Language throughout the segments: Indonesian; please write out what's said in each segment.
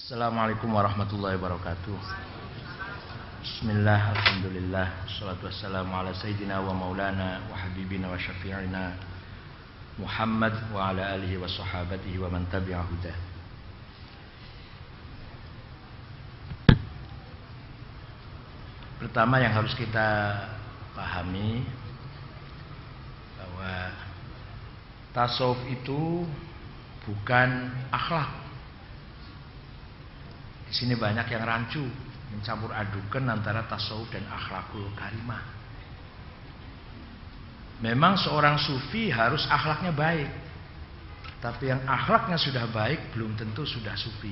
Assalamualaikum warahmatullahi wabarakatuh. Bismillah, alhamdulillah, wassalatu wassalamu ala sayyidina wa maulana wa habibina wa syafi'ina Muhammad wa ala alihi wa sahabatihi wa man tabi'a hudah. Pertama yang harus kita pahami bahwa tasawuf itu bukan akhlak. Di sini banyak yang rancu mencampur adukan antara tasawuf dan akhlakul karimah. Memang seorang sufi harus akhlaknya baik, tapi yang akhlaknya sudah baik belum tentu sudah sufi.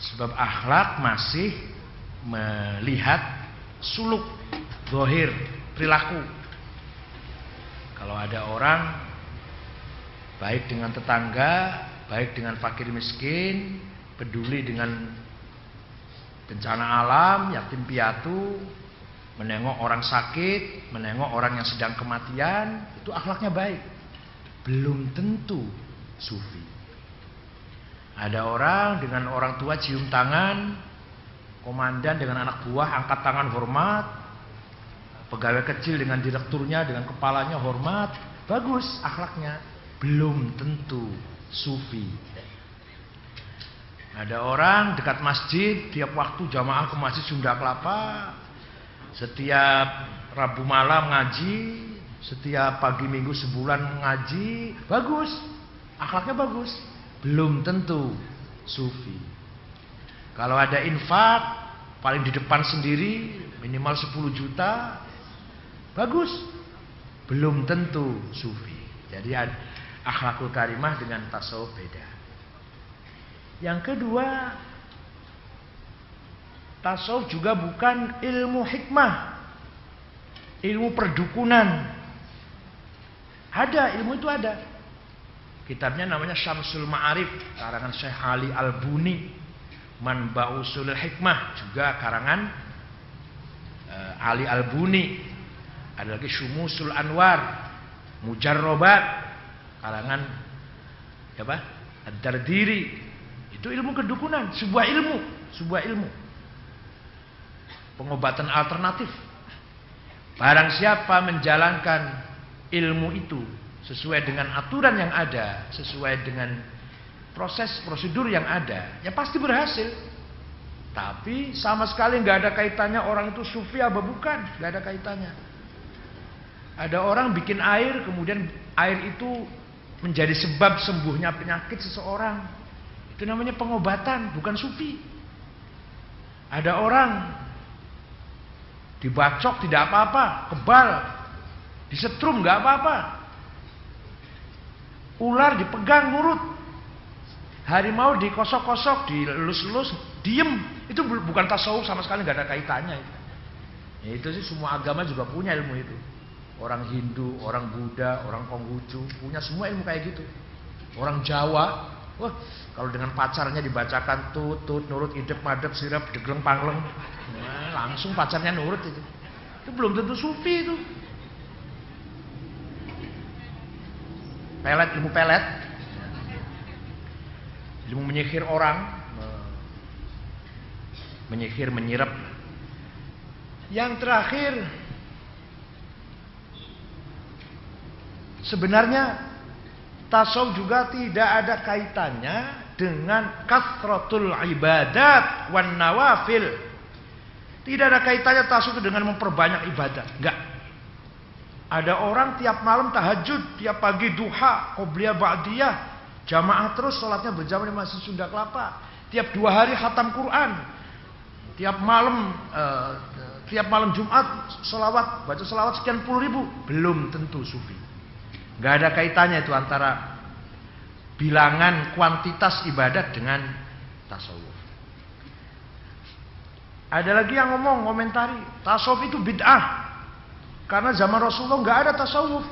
Sebab akhlak masih melihat suluk, zahir, perilaku. Kalau ada orang baik dengan tetangga, baik dengan fakir miskin, peduli dengan bencana alam, yatim piatu, menengok orang sakit, menengok orang yang sedang kematian, itu akhlaknya baik. Belum tentu sufi. Ada orang dengan orang tua cium tangan, komandan dengan anak buah angkat tangan hormat, pegawai kecil dengan direkturnya, dengan kepalanya hormat, bagus akhlaknya. Belum tentu sufi. Ada orang dekat masjid, tiap waktu jamaah ke masjid Sunda Kelapa, setiap Rabu malam ngaji, setiap pagi minggu sebulan ngaji, bagus, akhlaknya bagus. Belum tentu sufi. Kalau ada infak, paling di depan sendiri, minimal 10 juta, bagus. Belum tentu sufi. Jadi akhlakul karimah dengan tasawuf beda. Yang kedua, tasawuf juga bukan ilmu hikmah, ilmu perdukunan. Ada, ilmu itu ada. Kitabnya namanya Syamsul Ma'arif, karangan Syekh Ali Al-Buni. Manba'usul Hikmah, juga karangan Ali Al-Buni. Ada lagi Syumusul Anwar, Mujarrobat, karangan apa? Ad-Dardiri. Itu ilmu kedukunan, sebuah ilmu. Pengobatan alternatif. Barang siapa menjalankan ilmu itu sesuai dengan aturan yang ada, sesuai dengan proses prosedur yang ada, ya pasti berhasil. Tapi sama sekali nggak ada kaitannya orang itu sufi apa bukan, nggak ada kaitannya. Ada orang bikin air, kemudian air itu menjadi sebab sembuhnya penyakit seseorang. Itu namanya pengobatan, bukan sufi. Ada orang dibacok tidak apa-apa, kebal, disetrum nggak apa-apa. Ular dipegang nurut. Harimau dikosok-kosok, dilus-lus, diem. Itu bukan tasawuf sama sekali, nggak ada kaitannya. Ya, itu sih semua agama juga punya ilmu itu. Orang Hindu, orang Buddha, orang Konghucu punya semua ilmu kayak gitu. Orang Jawa, wah, kalau dengan pacarnya dibacakan tut nurut idep madep sirap degleng pangleng, nah, langsung pacarnya nurut itu. Itu belum tentu sufi itu. Pelet, ilmu pelet, ilmu menyihir orang, menyihir, menyirap. Yang terakhir, sebenarnya tasawuf juga tidak ada kaitannya dengan kasratul ibadat wan nawafil. Tidak ada kaitannya tasawuf dengan memperbanyak ibadah. Enggak. Ada orang tiap malam tahajud, tiap pagi duha, qobliyah ba'diyah, jamaah terus sholatnya berjamaah di Masjid Sunda Kelapa. Tiap 2 hari khatam Quran. Tiap malam Jumat sholawat, baca sholawat sekian puluh ribu. Belum tentu sufi. Gak ada kaitannya itu antara bilangan kuantitas ibadat dengan tasawuf. Ada lagi yang komentari tasawuf itu bid'ah karena zaman Rasulullah gak ada tasawuf.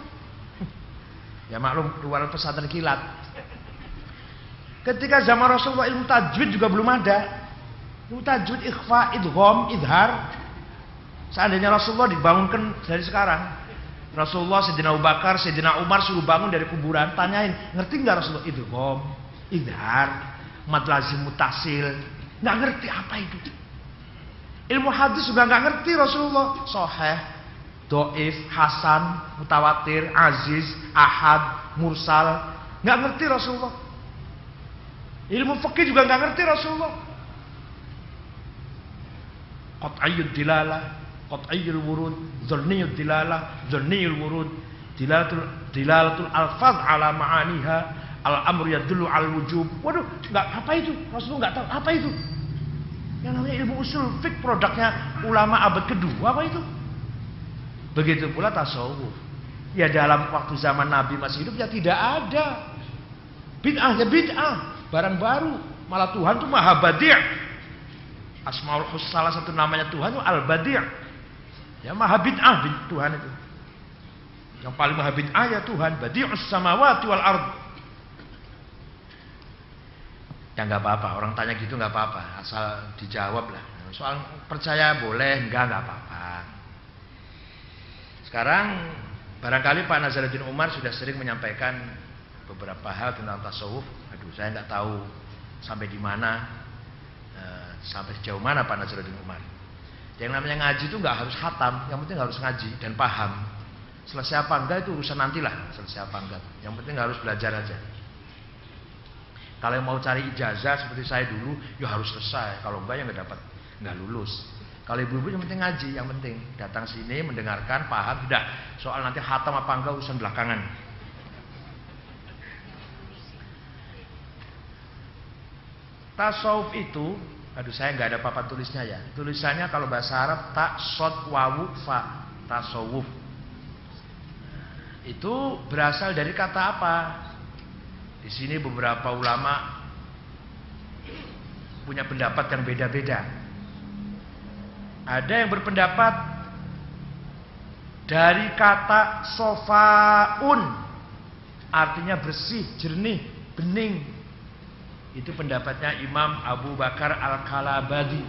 Ya maklum, luar pesantren kilat. Ketika zaman Rasulullah ilmu tajwid juga belum ada. Ilmu tajwid, ikhfa, idgham, idhar. Seandainya Rasulullah dibangunkan dari sekarang, Rasulullah, Sayyidina Abu Bakar, Sayyidina Umar suruh bangun dari kuburan, tanyain, ngerti nggak Rasulullah? Idgham, idhar, mad lazim mutasil, nggak ngerti apa itu. Ilmu hadis juga nggak ngerti Rasulullah. Sahih, dhaif, hasan, mutawatir, aziz, ahad, mursal, nggak ngerti Rasulullah. Ilmu fikih juga nggak ngerti Rasulullah. Qat'iyyud dilalah, qat'iyyul wurud, dzanniyud dilalah, dzanniyul wurud, dilalatul alfaz ala ma'aniha, al-amru yadullu al wujub. Waduh, nggak apa itu? Rasulullah nggak tahu apa itu. Yang namanya ilmu usul fik produknya ulama abad kedua apa itu? Begitu pula tasawuf. Ya dalam waktu zaman Nabi masih hidup ya tidak ada. Bid'ah ya bid'ah, barang baru. Malah Tuhan tuh Maha Badi'. Asmaul Husna salah satu namanya Tuhan itu Al-Badi'. Ya Maha bid'ah Tuhan itu. Yang paling Maha bid'ah ya Tuhan, Badi'us samawati wal ard. Ya nggak apa-apa, orang tanya gitu nggak apa-apa, asal dijawab lah. Soal percaya boleh, enggak apa-apa. Sekarang barangkali Pak Nazaruddin Umar sudah sering menyampaikan beberapa hal tentang tasawuf. Aduh, saya nggak tahu sampai di mana, sampai sejauh mana Pak Nazaruddin Umar. Yang namanya ngaji itu nggak harus khatam, yang penting harus ngaji dan paham. Selesai apa enggak itu urusan nantilah, selesai apa enggak. Yang penting harus belajar aja. Kalau yang mau cari ijazah seperti saya dulu, ya harus selesai. Kalau enggak ya nggak dapat, nggak lulus. Kalau ibu-ibu yang penting ngaji, yang penting datang sini mendengarkan, paham, tidak. Soal nanti khatam apa enggak urusan belakangan. Tasawuf itu, aduh saya nggak ada papan tulisnya ya. Tulisannya kalau bahasa Arab tak sod wawu fa, tasawuf. Itu berasal dari kata apa? Di sini beberapa ulama punya pendapat yang beda-beda. Ada yang berpendapat dari kata sofaun, artinya bersih, jernih, bening. Itu pendapatnya Imam Abu Bakar Al-Kalabadi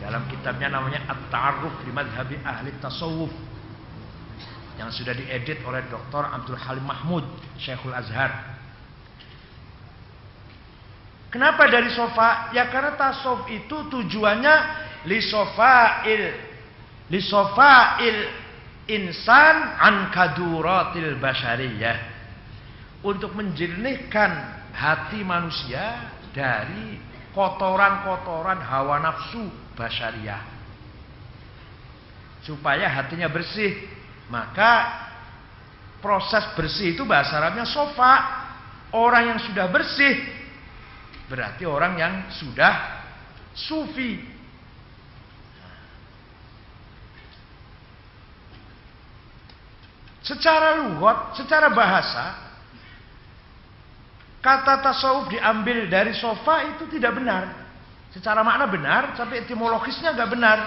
dalam kitabnya namanya At-Ta'arruf li Madhhabi Ahli Tasawuf, yang sudah diedit oleh Dr. Abdul Halim Mahmud, Syekhul Azhar. Kenapa dari sofa? Ya karena tasawuf itu tujuannya li sofail insan an kaduratil basyariyah, untuk menjernihkan hati manusia dari kotoran-kotoran hawa nafsu basyariyah, supaya hatinya bersih. Maka proses bersih itu bahasa Arabnya sofa. Orang yang sudah bersih berarti orang yang sudah sufi. Secara lughat, secara bahasa, kata tasawuf diambil dari sofa itu tidak benar. Secara makna benar, tapi etimologisnya nggak benar.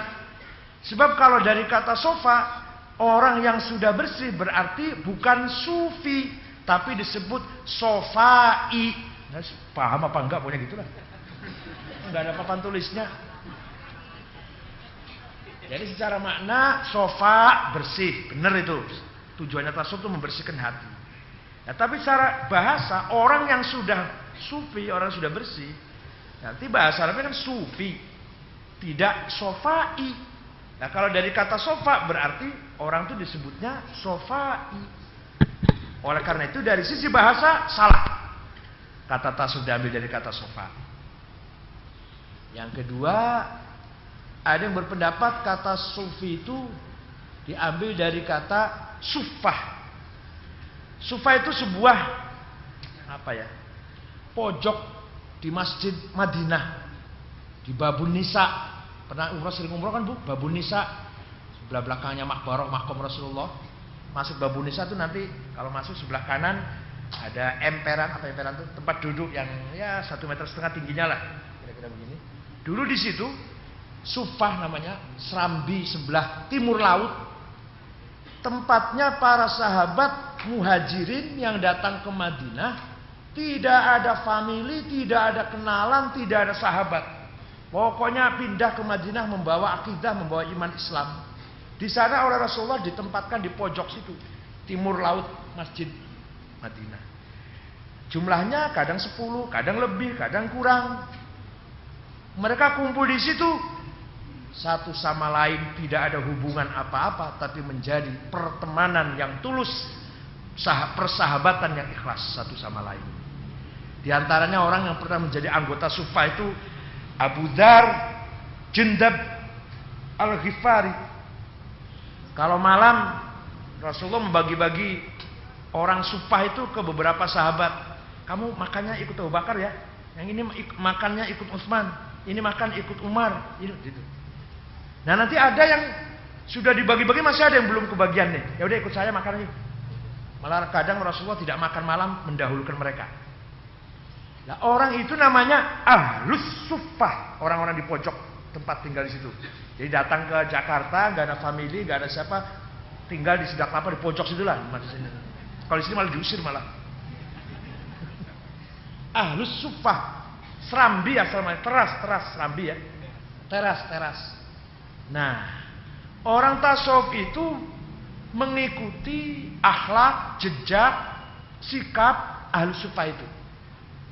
Sebab kalau dari kata sofa, orang yang sudah bersih berarti bukan sufi, tapi disebut sofai. Nah, paham apa enggak, pokoknya gitulah. Enggak ada papan tulisnya. Jadi secara makna sofa bersih, benar itu. Tujuannya tasawuf itu membersihkan hati. Nah, tapi secara bahasa orang yang sudah sufi, orang yang sudah bersih, nanti bahasa Arabnya kan sufi, tidak sofai. Nah, kalau dari kata sofa berarti orang itu disebutnya sofai. Oleh karena itu dari sisi bahasa salah. Kata tasawuf diambil dari kata sofa. Yang kedua, ada yang berpendapat kata sufi itu diambil dari kata sufah. Sufah itu sebuah pojok di Masjid Madinah, di Babun Nisa. Pernah umrah, sering umrah kan Bu? Babun Nisa, sebelah belakangnya makbarah makom Rasulullah. Masuk Babun Nisa itu nanti kalau masuk sebelah kanan ada emperan, emperan itu tempat duduk yang ya 1,5 meter tingginya lah, kira-kira begini. Dulu di situ sufah namanya, serambi sebelah timur laut, tempatnya para sahabat muhajirin yang datang ke Madinah. Tidak ada famili, tidak ada kenalan, tidak ada sahabat. Pokoknya pindah ke Madinah membawa akidah, membawa iman Islam. Di sana oleh Rasulullah ditempatkan di pojok situ, timur laut Masjid Madinah. Jumlahnya kadang 10, kadang lebih, kadang kurang. Mereka kumpul di situ, satu sama lain tidak ada hubungan apa-apa, tapi menjadi pertemanan yang tulus, persahabatan yang ikhlas satu sama lain. Di antaranya orang yang pernah menjadi anggota Sufa itu Abu Dzar Jundab Al-Ghifari. Kalau malam Rasulullah membagi-bagi orang Sufa itu ke beberapa sahabat. Kamu makannya ikut Abu Bakar ya, yang ini makannya ikut Utsman, ini makan ikut Umar, gitu. Nah nanti ada yang sudah dibagi-bagi, masih ada yang belum kebagian nih. Ya udah ikut saya makan aja. Malah kadang Rasulullah tidak makan malam, mendahulukan mereka. Nah orang itu namanya Ahlus Suffah, orang-orang di pojok tempat tinggal di situ. Jadi datang ke Jakarta, nggak ada family, nggak ada siapa, tinggal di Sunda Kelapa di pojok situlah. Kalau di sini malah diusir malah. Ahlus Suffah, Serambi asalnya, teras Serambi ya, teras. Nah, orang tasawuf itu mengikuti akhlak, jejak, sikap Ahlus Suffah itu.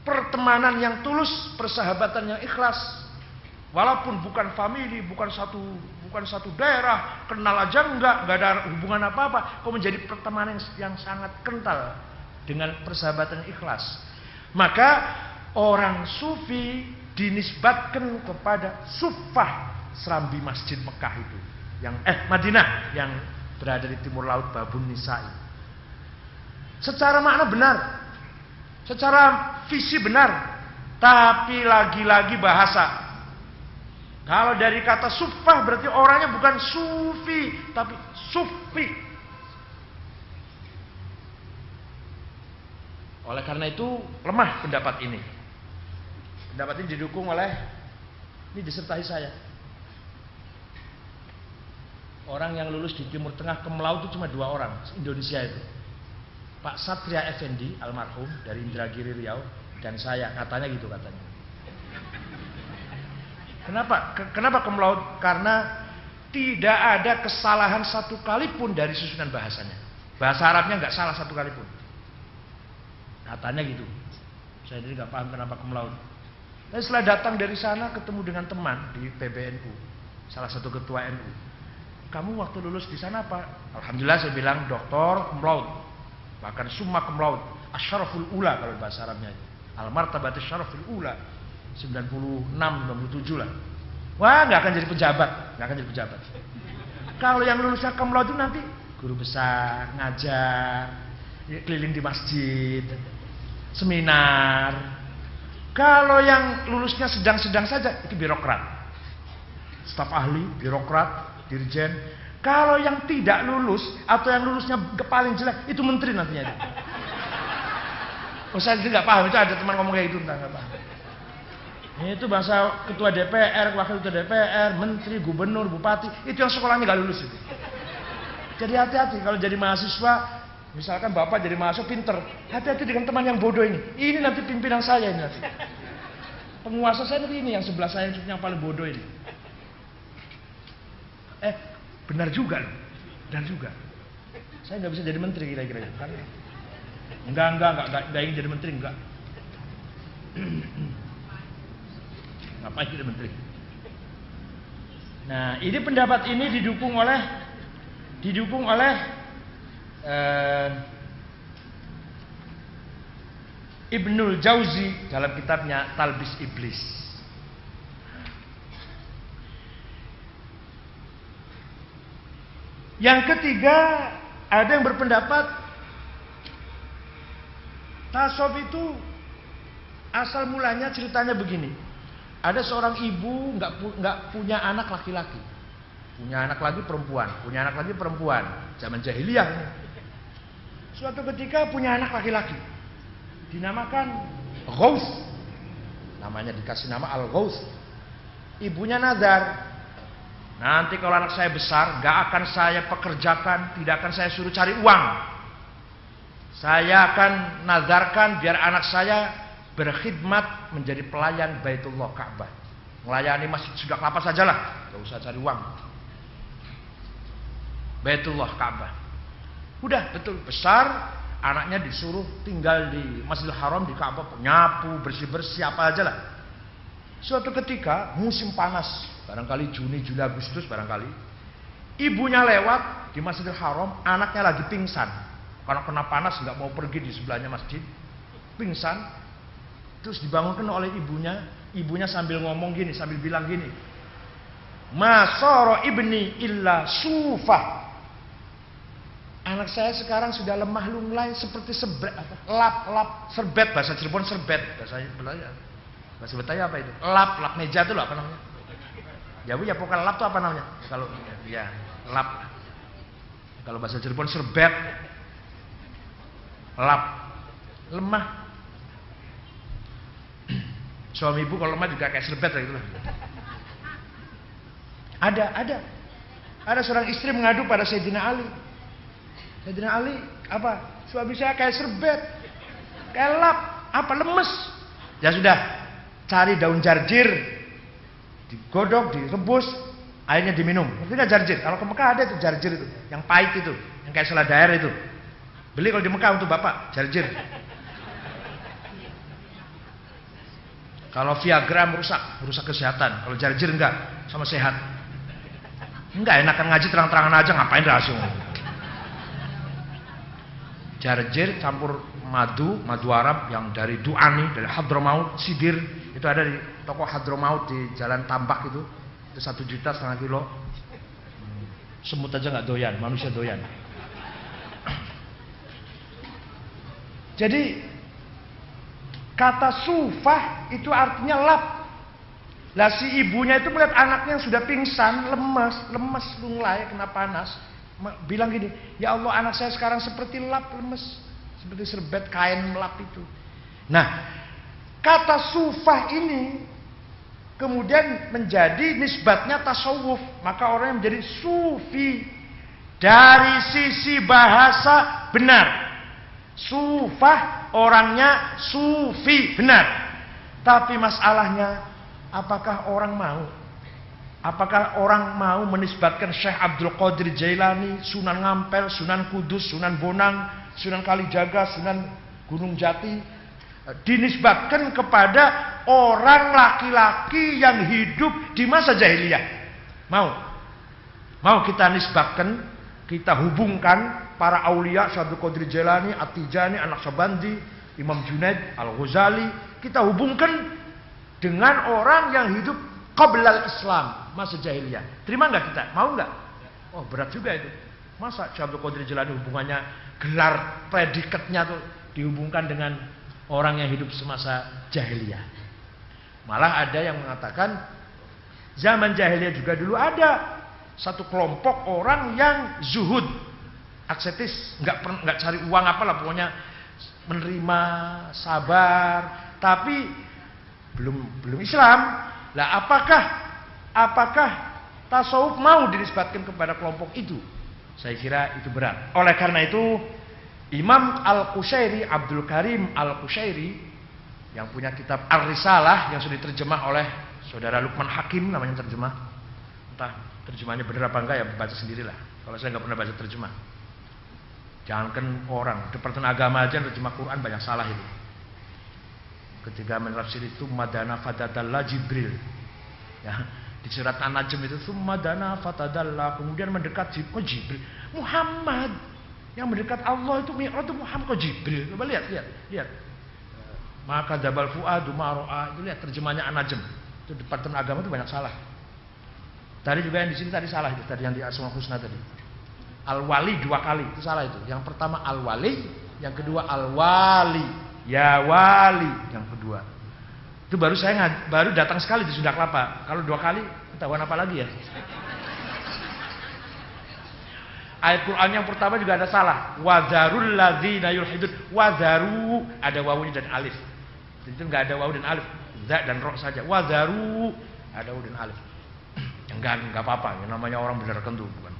Pertemanan yang tulus, persahabatan yang ikhlas. Walaupun bukan family, bukan satu daerah, kenal aja enggak ada hubungan apa-apa, kok menjadi pertemanan yang sangat kental dengan persahabatan yang ikhlas. Maka orang sufi dinisbatkan kepada Suffah Serambi Masjid Mekah itu, yang Madinah yang berada di timur laut Babun Nisa'i. Secara makna benar, secara visi benar, tapi lagi-lagi bahasa. Kalau dari kata Suffah berarti orangnya bukan sufi, tapi sufi. Oleh karena itu lemah pendapat ini. Pendapat ini didukung oleh, ini disertai saya. Orang yang lulus di Timur Tengah Kemlau itu cuma 2 orang Indonesia itu. Pak Satria Effendi almarhum dari Indragiri Riau, dan saya, katanya gitu katanya. Kenapa Kemlau? Karena tidak ada kesalahan satu kali pun dari susunan bahasanya. Bahasa Arabnya nggak salah satu kali pun. Katanya gitu. Saya jadi nggak paham kenapa Kemlau. Dan setelah datang dari sana ketemu dengan teman di PBNU, salah satu ketua NU. Kamu waktu lulus di sana apa? Alhamdulillah saya bilang doktor cum laude, bahkan summa cum laude, asyaraful ula kalau bahasa Arabnya. Al martabat asyaraful ula, 96, 97 lah. Wah nggak akan jadi pejabat, Kalau yang lulusnya cum laude itu nanti guru besar, ngajar, keliling di masjid, seminar. Kalau yang lulusnya sedang-sedang saja itu birokrat, staf ahli, birokrat, dirjen. Kalau yang tidak lulus atau yang lulusnya paling jelek itu menteri nantinya itu. Oh saya nggak paham, itu ada teman ngomong kayak gitu, nggak paham. Itu bahasa ketua DPR, wakil ketua DPR, menteri, gubernur, bupati, itu yang sekolahnya nggak lulus itu. Jadi hati-hati kalau jadi mahasiswa. Misalkan bapak jadi mahasiswa pinter, hati-hati dengan teman yang bodoh ini. Ini nanti pimpinan saya ini nanti. Penguasa saya nanti ini yang sebelah saya yang paling bodoh ini. Benar juga loh, benar juga. Saya nggak bisa jadi menteri kira-kira. Kan? Enggak ingin jadi menteri, enggak. Ngapain jadi menteri? Nah, ini pendapat ini didukung oleh Ibnul Jauzi dalam kitabnya Talbis Iblis. Yang ketiga, ada yang berpendapat tasawuf itu asal mulanya ceritanya begini. Ada seorang ibu nggak punya anak laki-laki, punya anak lagi perempuan, zaman jahiliyah ini. Suatu ketika punya anak laki-laki, dinamakan Ghaus, namanya dikasih nama Al-Ghaus. Ibunya nazar, nanti kalau anak saya besar, gak akan saya pekerjakan, tidak akan saya suruh cari uang. Saya akan nazarkan biar anak saya berkhidmat menjadi pelayan Baitullah Ka'bah, melayani masjid Sunda Kelapa sajalah, gak usah cari uang. Baitullah Ka'bah. Udah betul besar, Anaknya disuruh tinggal di Masjidil Haram, di Ka'bah, nyapu, bersih-bersih apa aja lah. Suatu ketika musim panas, barangkali Juni, Juli, Agustus barangkali, ibunya lewat di Masjidil Haram, anaknya lagi pingsan karena kena panas, nggak mau pergi di sebelahnya masjid, pingsan. Terus dibangunkan oleh ibunya sambil ngomong gini, sambil bilang gini, "Ma sara ibni illa sufah." Anak saya sekarang sudah lemah lunglai seperti lap serbet, bahasa Cirebon serbet, bahasa Betawi apa itu? Lap meja itu loh, apa namanya? Ya bu, ya pokoknya lap itu apa namanya? Kalau ya lap, kalau bahasa Cirebon serbet, lap, lemah. Suami ibu kalau lemah juga kayak serbet gitu lah. Ada seorang istri mengadu pada Sayyidina Ali. Sayyidina Ali, apa? Suami saya kayak serbet, kayak lap, apa lemes. Ya sudah, cari daun jarjir, digodok, direbus, airnya diminum. Ngerti nggak jarjir? Kalau ke Mekah ada itu jarjir itu, yang pahit itu, yang kayak selada air itu. Beli kalau di Mekah untuk bapak, jarjir. Kalau Viagra merusak kesehatan. Kalau jarjir enggak, sama sehat. Enggak, enakan ngaji terang-terangan aja, ngapain langsung. Jarjir campur madu Arab yang dari Du'ani, dari Hadramaut, Sidir, itu ada di toko Hadramaut di Jalan Tambak itu 1,5 juta kilo. Semut aja nggak doyan, manusia doyan. Jadi kata sufah itu artinya lap. Lah si ibunya itu melihat anaknya yang sudah pingsan, lemas, lunglai, kena panas. Bilang gini, ya Allah anak saya sekarang seperti lap, lemes, seperti serbet kain melap itu. Nah, kata sufah ini kemudian menjadi nisbatnya tasawuf. Maka orang yang menjadi sufi dari sisi bahasa benar. Sufah orangnya sufi benar. Tapi masalahnya, apakah orang mau? Apakah orang mau menisbatkan Syekh Abdul Qadir Jailani, Sunan Ngampel, Sunan Kudus, Sunan Bonang, Sunan Kalijaga, Sunan Gunung Jati, dinisbatkan kepada orang laki-laki yang hidup di masa jahiliyah? Mau kita nisbatkan, kita hubungkan para aulia Syekh Abdul Qadir Jailani, At-Tijani, An-Naqsyabandi, Imam Junaid, Al-Ghazali, kita hubungkan dengan orang yang hidup qablal Islam, masa jahiliyah. Terima nggak kita? Mau nggak? Oh berat juga itu. Masa Syekh Abdul Qadir Jailani hubungannya, gelar predikatnya tuh dihubungkan dengan orang yang hidup semasa jahiliyah. Malah ada yang mengatakan zaman jahiliyah juga dulu ada satu kelompok orang yang zuhud, asketis, nggak cari uang apalah, pokoknya menerima, sabar, tapi belum Islam. Lah apakah tasawuf mau dinisbatkan kepada kelompok itu? Saya kira itu berat. Oleh karena itu Imam Al-Qushairi, Abdul Karim Al-Qushairi, yang punya kitab Ar-Risalah yang sudah diterjemah oleh saudara Lukman Hakim, namanya terjemah. Entah terjemahnya benar apa enggak ya, baca sendirilah. Kalau saya nggak pernah baca terjemah. Jangankan orang, Departemen Agama aja terjemah Quran banyak salah itu. Ketika menafsir itu madana fatadalla Jibril, ya, di surat An-Najm itu madana fatadalla, kemudian mendekat Jibril. Muhammad yang mendekat Allah itu Mi'raj itu Muhammad kok Jibril. Coba lihat. Maka dabal fuadu maro'a, itu lihat terjemahnya An-Najm. Itu Departemen Agama itu banyak salah. Tadi juga yang di sini tadi salah itu, tadi yang di Asmaul Husna tadi. Al-Wali 2 kali, itu salah itu. Yang pertama Al-Wali, yang kedua Al-Wali. Ya wali yang kedua. Itu baru datang sekali di Sunda Kelapa. Kalau 2 kali ketahuan apa lagi ya? Ayat Quran yang pertama juga ada salah. Wadzarul ladzina yulhidun. Wadzaru ada wawunya dan alif. Itu enggak ada wawu dan alif. Za dan ro saja. Wadzaru ada wawu dan alif. Enggak apa-apa. Yang namanya orang benar kentu bukan.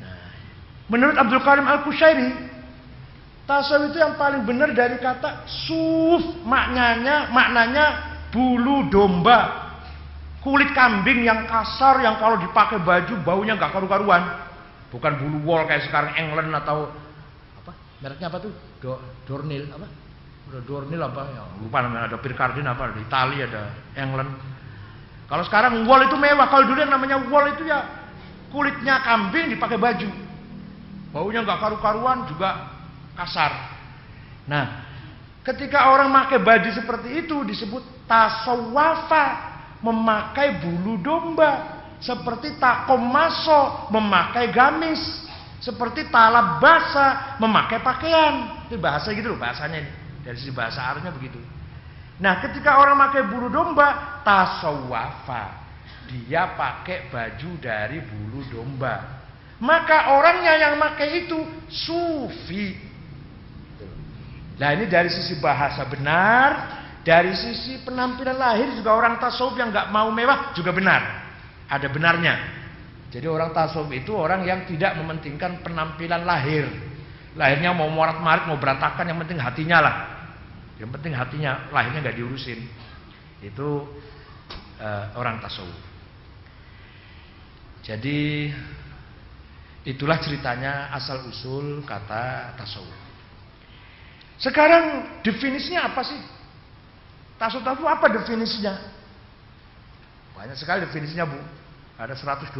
Nah, menurut Abdul Karim Al-Qushairi, tasawuf itu yang paling benar dari kata suf, maknanya bulu domba, kulit kambing yang kasar, yang kalau dipakai baju baunya nggak karu-karuan. Bukan bulu wol kayak sekarang England atau apa? Mereknya apa tuh? Dornil apa? Udah Dornil apa? Ya, lupa namanya. Ada Pircardin apa? Di Italia ada England. Kalau sekarang wol itu mewah. Kalau dulu yang namanya wol itu ya kulitnya kambing dipakai baju. Baunya nggak karu-karuan, juga kasar. Nah, ketika orang pakai baju seperti itu disebut tasawwafa, memakai bulu domba. Seperti takomaso, memakai gamis. Seperti talabasa, memakai pakaian. Itu bahasa gitu loh, bahasanya ini. Dari sisi bahasa Arabnya begitu. Nah, ketika orang pakai bulu domba, tasawwafa. Dia pakai baju dari bulu domba. Maka orangnya yang pakai itu sufi. Nah, ini dari sisi bahasa benar, dari sisi penampilan lahir juga orang tasawuf yang nggak mau mewah juga benar. Ada benarnya. Jadi orang tasawuf itu orang yang tidak mementingkan penampilan lahir. Lahirnya mau morat-marit, mau berantakan, yang penting hatinya lah. Yang penting hatinya, lahirnya nggak diurusin. Itu orang tasawuf. Jadi itulah ceritanya asal usul kata tasawuf. Sekarang definisinya apa sih? Tasawuf itu apa definisinya? Banyak sekali definisinya, Bu. Ada 128.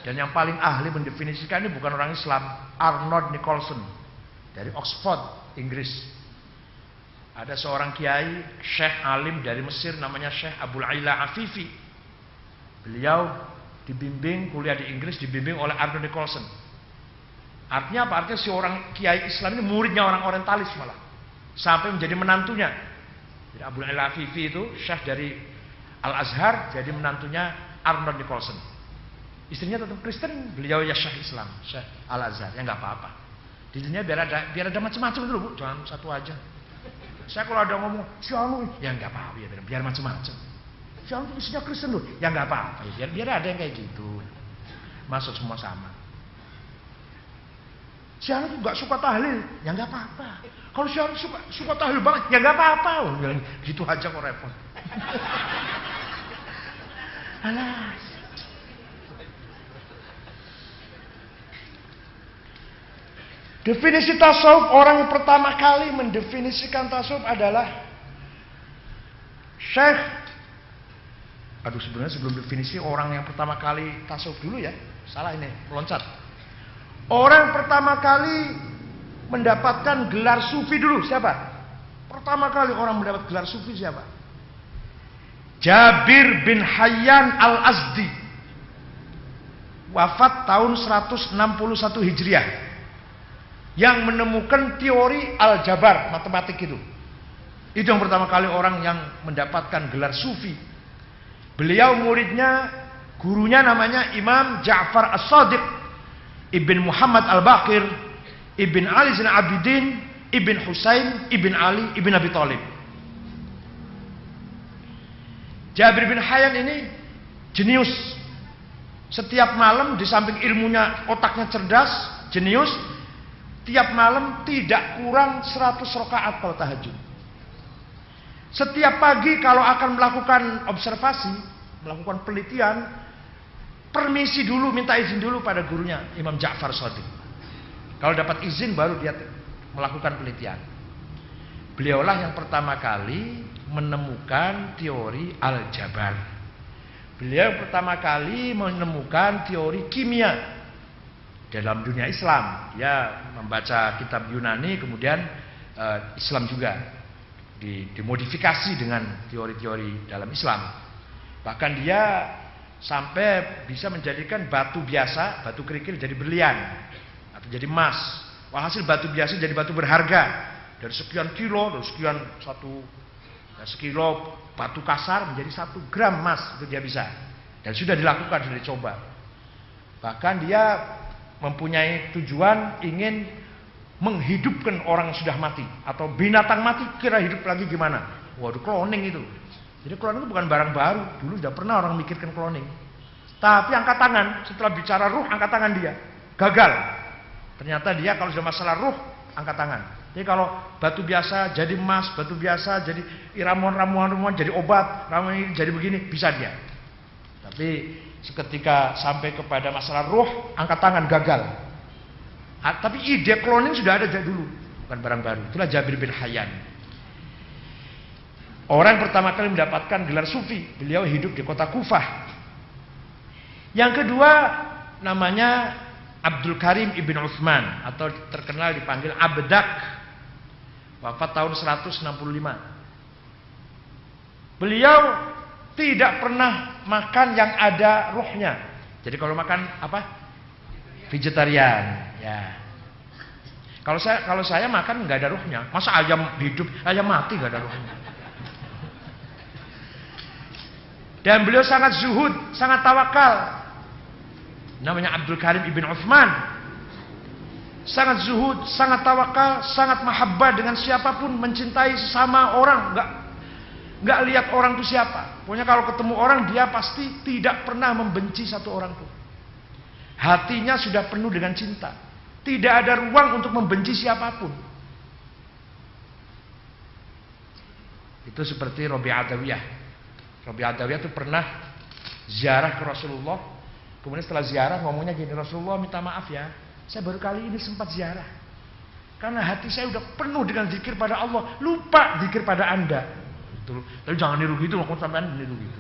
Dan yang paling ahli mendefinisikan ini bukan orang Islam, Arnold Nicholson dari Oxford, Inggris. Ada seorang kiai, Syekh alim dari Mesir namanya Syekh Abul Aila Afifi. Beliau dibimbing kuliah di Inggris, dibimbing oleh Arnold Nicholson. Artinya apa? Artinya si orang kiai Islam ini muridnya orang orientalis malah. Sampai menjadi menantunya. Jadi Abul Aila Afifi itu Syekh dari Al-Azhar, jadi menantunya Arnold Nicholson. Istrinya tetap Kristen, beliau ya Syekh Islam, Syekh Al-Azhar. Ya nggak apa-apa. Di dunia biar ada macam-macam itu loh, Bu. Jangan satu aja. Saya kalau ada ngomong, si anu, ya nggak apa-apa, ya biar macam-macam. Si anu istrinya Kristen loh, ya nggak apa-apa, ya biar ada yang kayak gitu. Masuk semua sama. Si anu nggak suka tahlil, ya nggak apa-apa. Kalau si anu suka tahlil banget, ya nggak apa-apa. Gitu aja kok repot. Alas. Definisi tasawuf, orang yang pertama kali mendefinisikan tasawuf adalah Syekh. Aduh, sebenarnya sebelum definisi orang yang pertama kali tasawuf dulu ya. Salah ini, meloncat. Orang pertama kali mendapatkan gelar sufi dulu siapa? Pertama kali orang mendapat gelar sufi siapa? Jabir bin Hayyan Al-Azdi. Wafat tahun 161 Hijriah. Yang menemukan teori aljabar, matematik itu. Itu yang pertama kali orang yang mendapatkan gelar sufi. Beliau muridnya, gurunya namanya Imam Ja'far As-Sadiq Ibn Muhammad Al-Baqir Ibn Ali Zain Abidin Ibn Husain Ibn Ali Ibn Abi Thalib. Jabir bin Hayyan ini jenius. Setiap malam di samping ilmunya, otaknya cerdas, jenius. Tiap malam tidak kurang 100 rakaat kalau tahajud. Setiap pagi kalau akan melakukan observasi, melakukan penelitian, permisi dulu, minta izin dulu pada gurunya Imam Ja'far Shadiq. Kalau dapat izin baru dia melakukan penelitian. Beliaulah yang pertama kali menemukan teori aljabar. Beliau pertama kali menemukan teori kimia dalam dunia Islam. Dia membaca kitab Yunani, kemudian Islam juga dimodifikasi dengan teori-teori dalam Islam. Bahkan dia sampai bisa menjadikan batu biasa, batu kerikil jadi berlian atau jadi emas. Walhasil batu biasa jadi batu berharga. Dari sekian kilo, dari sekian sekilo batu kasar menjadi 1 gram emas, itu dia bisa. Dan sudah dilakukan, sudah dicoba. Bahkan dia mempunyai tujuan ingin menghidupkan orang yang sudah mati atau binatang mati kira hidup lagi gimana. Waduh, cloning itu. Jadi cloning itu bukan barang baru. Dulu sudah pernah orang mikirkan cloning. Tapi angkat tangan, setelah bicara ruh angkat tangan dia. Gagal. Ternyata dia kalau sudah masalah ruh angkat tangan. Jadi kalau batu biasa jadi emas, batu biasa jadi ramuan-ramuan jadi obat, ramuan ini jadi begini, bisa dia. Tapi seketika sampai kepada masalah ruh, angkat tangan, gagal. Tapi ide cloning sudah ada dari dulu, bukan barang baru. Itulah Jabir bin Hayyan. Orang pertama kali mendapatkan gelar sufi. Beliau hidup di kota Kufah. Yang kedua namanya Abdul Karim ibn Utsman, atau terkenal dipanggil Abdak. Wafat tahun 165. Beliau tidak pernah makan yang ada ruhnya. Jadi kalau makan apa? Vegetarian. Ya. Kalau saya makan nggak ada ruhnya. Masa ayam hidup, ayam mati nggak ada ruhnya. Dan beliau sangat zuhud, sangat tawakal. Namanya Abdul Karim ibn Utsman. Sangat zuhud, sangat tawakal, sangat mahabbah dengan siapapun, mencintai sesama orang, nggak lihat orang itu siapa. Pokoknya kalau ketemu orang dia pasti tidak pernah membenci satu orang pun. Hatinya sudah penuh dengan cinta. Tidak ada ruang untuk membenci siapapun. Itu seperti Rabi' Adawiyah. Rabi' Adawiyah itu pernah ziarah ke Rasulullah. Kemudian setelah ziarah ngomongnya gini, Rasulullah minta maaf ya, saya baru kali ini sempat ziarah. Karena hati saya udah penuh dengan zikir pada Allah, lupa zikir pada Anda. Tapi jangan niru gitu, maksud sampean niru gitu.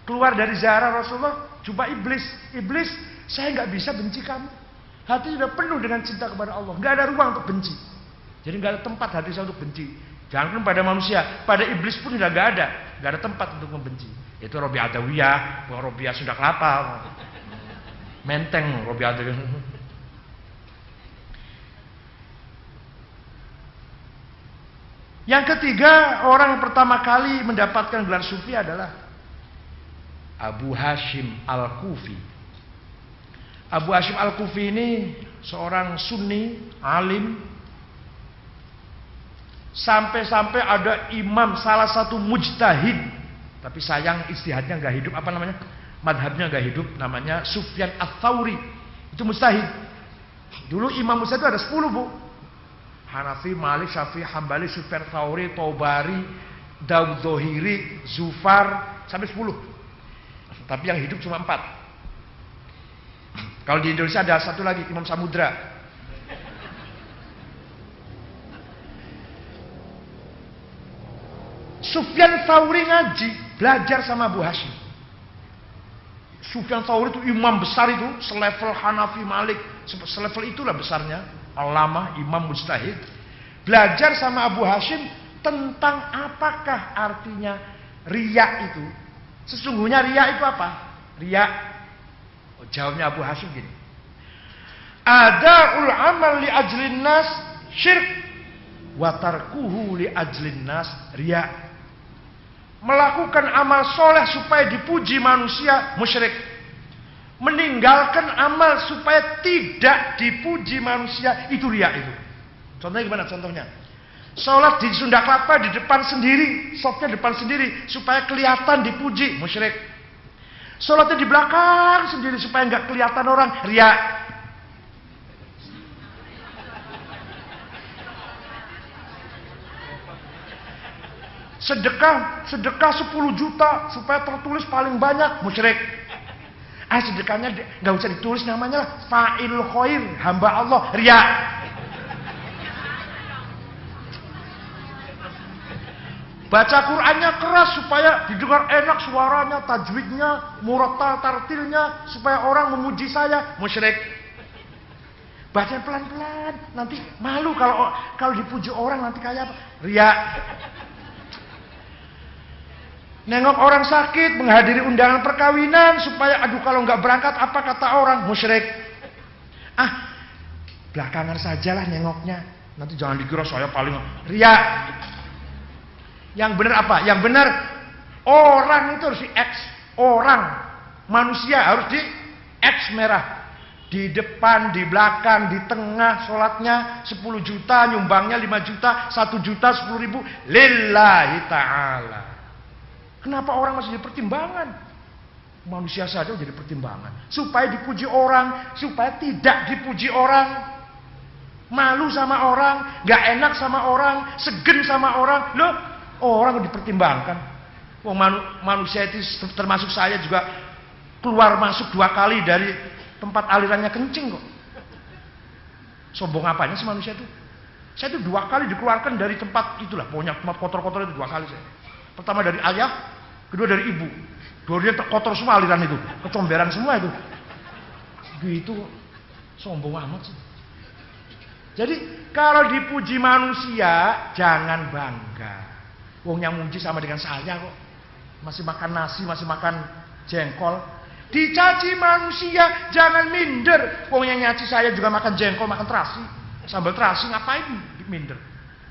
Keluar dari ziarah Rasulullah, jumpa iblis. Iblis, saya nggak bisa benci kamu. Hati sudah penuh dengan cinta kepada Allah, nggak ada ruang untuk benci. Jadi nggak ada tempat hati saya untuk benci. Jangan pada manusia, pada iblis pun sudah nggak ada tempat untuk membenci. Itu Rabi' Adawiyah, Rabi'ah Sunda Kelapa, Menteng Rabi' Adawiyah. Yang ketiga, orang yang pertama kali mendapatkan gelar sufi adalah Abu Hashim Al-Kufi. Abu Hashim Al-Kufi ini seorang Sunni, alim. Sampai-sampai ada imam, salah satu mujtahid, tapi sayang ijtihadnya nggak hidup, apa namanya? Madhabnya nggak hidup, namanya Sufyan Ats-Tsauri. Itu mujtahid. Dulu imam mujtahid itu ada 10, Bu. Hanafi, Malik, Syafi'i, Hambali, Sufyan Tsauri, Taubari, Daud Dhohiri, Zufar, sampai 10. Tapi yang hidup cuma 4. Kalau di Indonesia ada satu lagi, Imam Samudra. Sufyan Tsauri ngaji, belajar sama Abu Hashim. Sufyan Tsauri itu imam besar itu, selevel Hanafi, Malik, selevel itulah besarnya. Alama, imam mujtahid. Belajar sama Abu Hashim tentang apakah artinya riya itu. Sesungguhnya riya itu apa? Riya. Jawabnya Abu Hashim gini. Ada'ul amal li ajlin nas syirk wa tarkuhu li ajlin nas riya. Melakukan amal soleh supaya dipuji manusia, musyrik. Meninggalkan amal supaya tidak dipuji manusia, itu riya itu. Contohnya gimana? Contohnya, sholat di Sunda Kelapa di depan sendiri, softnya depan sendiri supaya kelihatan dipuji, musyrik. Sholatnya di belakang sendiri supaya nggak kelihatan orang, riya. Sedekah 10 juta supaya tertulis paling banyak, musyrik. Sedekahnya nggak usah ditulis namanya lah, fa'il khair, hamba Allah, riya. Baca Qur'annya keras supaya didengar enak suaranya, tajwidnya, murattal tartilnya, supaya orang memuji saya, musyrik. Baca pelan-pelan, nanti malu kalau dipuji orang nanti kayak apa? Riya. Nengok orang sakit, menghadiri undangan perkawinan supaya aduh kalau nggak berangkat apa kata orang, musyrik. Belakangan sajalah nengoknya, nanti jangan dikira saya paling riya. Yang benar apa? Yang benar orang itu harus di X, orang manusia harus di X merah. Di depan, di belakang, di tengah sholatnya 10 juta, nyumbangnya 5 juta, 1 juta 10 ribu lillahi ta'ala. Kenapa orang masih jadi pertimbangan? Manusia saja jadi pertimbangan. Supaya dipuji orang, supaya tidak dipuji orang. Malu sama orang, gak enak sama orang, segen sama orang. Loh, orang dipertimbangkan. Wong manusia itu termasuk saya juga keluar masuk 2 kali dari tempat alirannya kencing kok. Sombong apanya sih manusia itu? Saya itu 2 kali dikeluarkan dari tempat itulah, pokoknya tempat kotor-kotor itu 2 kali saya. Pertama dari ayah, kedua dari ibu. Dua-duanya kotor semua aliran itu, kecomberan semua itu. Gitu, sombong amat sih. Jadi kalau dipuji manusia jangan bangga. Wong yang muji sama dengan saya kok. Masih makan nasi, masih makan jengkol. Dicaci manusia jangan minder. Wong yang nyaci saya juga makan jengkol, makan terasi, sambal terasi, ngapain minder?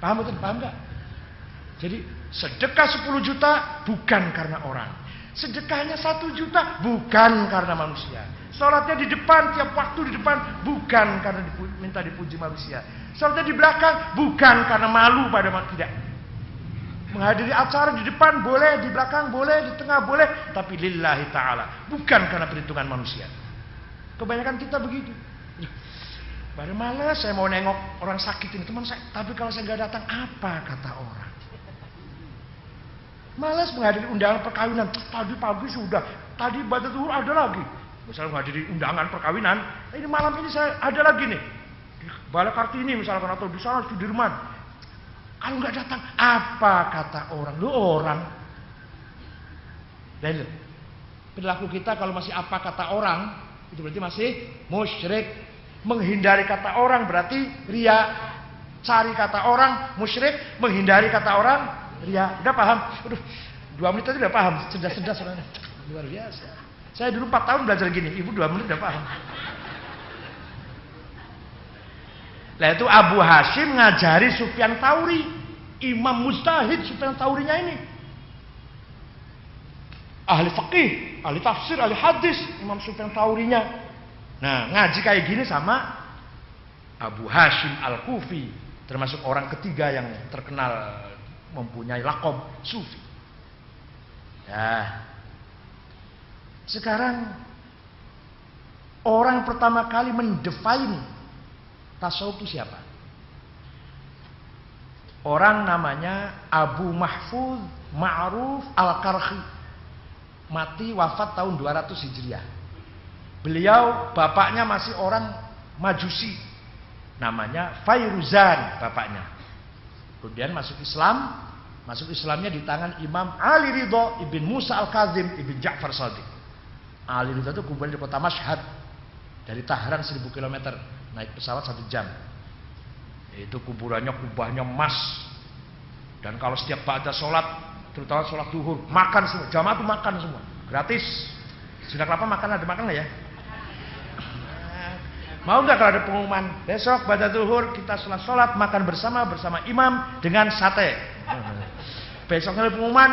Paham betul? Paham enggak? Jadi sedekah 10 juta bukan karena orang. Sedekahnya 1 juta bukan karena manusia. Sholatnya di depan, tiap waktu di depan bukan karena minta dipuji manusia. Sholatnya di belakang bukan karena malu pada manusia. Tidak. Menghadiri acara di depan boleh, di belakang boleh, di tengah boleh, tapi lillahi ta'ala, bukan karena perhitungan manusia. Kebanyakan kita begitu. Baru malas saya mau nengok orang sakit ini teman saya, tapi kalau saya nggak datang apa kata orang? Malas menghadiri undangan perkawinan. Tadi pagi sudah, tadi ibadah zuhur ada lagi. Misalnya menghadiri undangan perkawinan, ini malam ini saya ada lagi nih. Di Balai Kartini misalkan atau di sana Sudirman. Kalau nggak datang, apa kata orang? Lu orang. Dan perilaku kita kalau masih apa kata orang, itu berarti masih musyrik. Menghindari kata orang berarti ria. Cari kata orang musyrik, menghindari kata orang ria. Udah paham? Aduh, 2 menit tadi udah paham. Cerdas-cerdas orangnya. Luar biasa. Saya dulu 4 tahun belajar gini, ibu 2 menit udah paham. Nah itu Abu Hashim ngajari Sufyan Tsauri, imam mujtahid. Sufyan Tsaurinya ini ahli fikih, ahli tafsir, ahli hadis, Imam Sufyan Tsaurinya. Nah ngaji kayak gini sama Abu Hashim Al-Kufi, termasuk orang ketiga yang terkenal mempunyai lakob sufi. Nah sekarang orang pertama kali mendefine tasawuf itu siapa? Orang namanya Abu Mahfuz Ma'ruf Al-Karhi. Mati wafat tahun 200 Hijriah. Beliau bapaknya masih orang Majusi. Namanya Fairuzan bapaknya. Kemudian masuk Islam. Masuk Islamnya di tangan Imam Ali Ridho ibn Musa Al-Kazim ibn Ja'far Shadiq. Ali Ridho itu kuburan di kota Mashhad. Dari Tahran 1000 km. Naik pesawat 1 jam. Itu kuburannya kubahnya emas. Dan kalau setiap pada sholat, terutama sholat zuhur, makan semua. Jamaah itu makan semua. Gratis. Sudah kelapa makan, ada makan nggak ya? Mau nggak kalau ada pengumuman? Besok pada zuhur kita sholat makan bersama imam dengan sate. Besoknya ada pengumuman,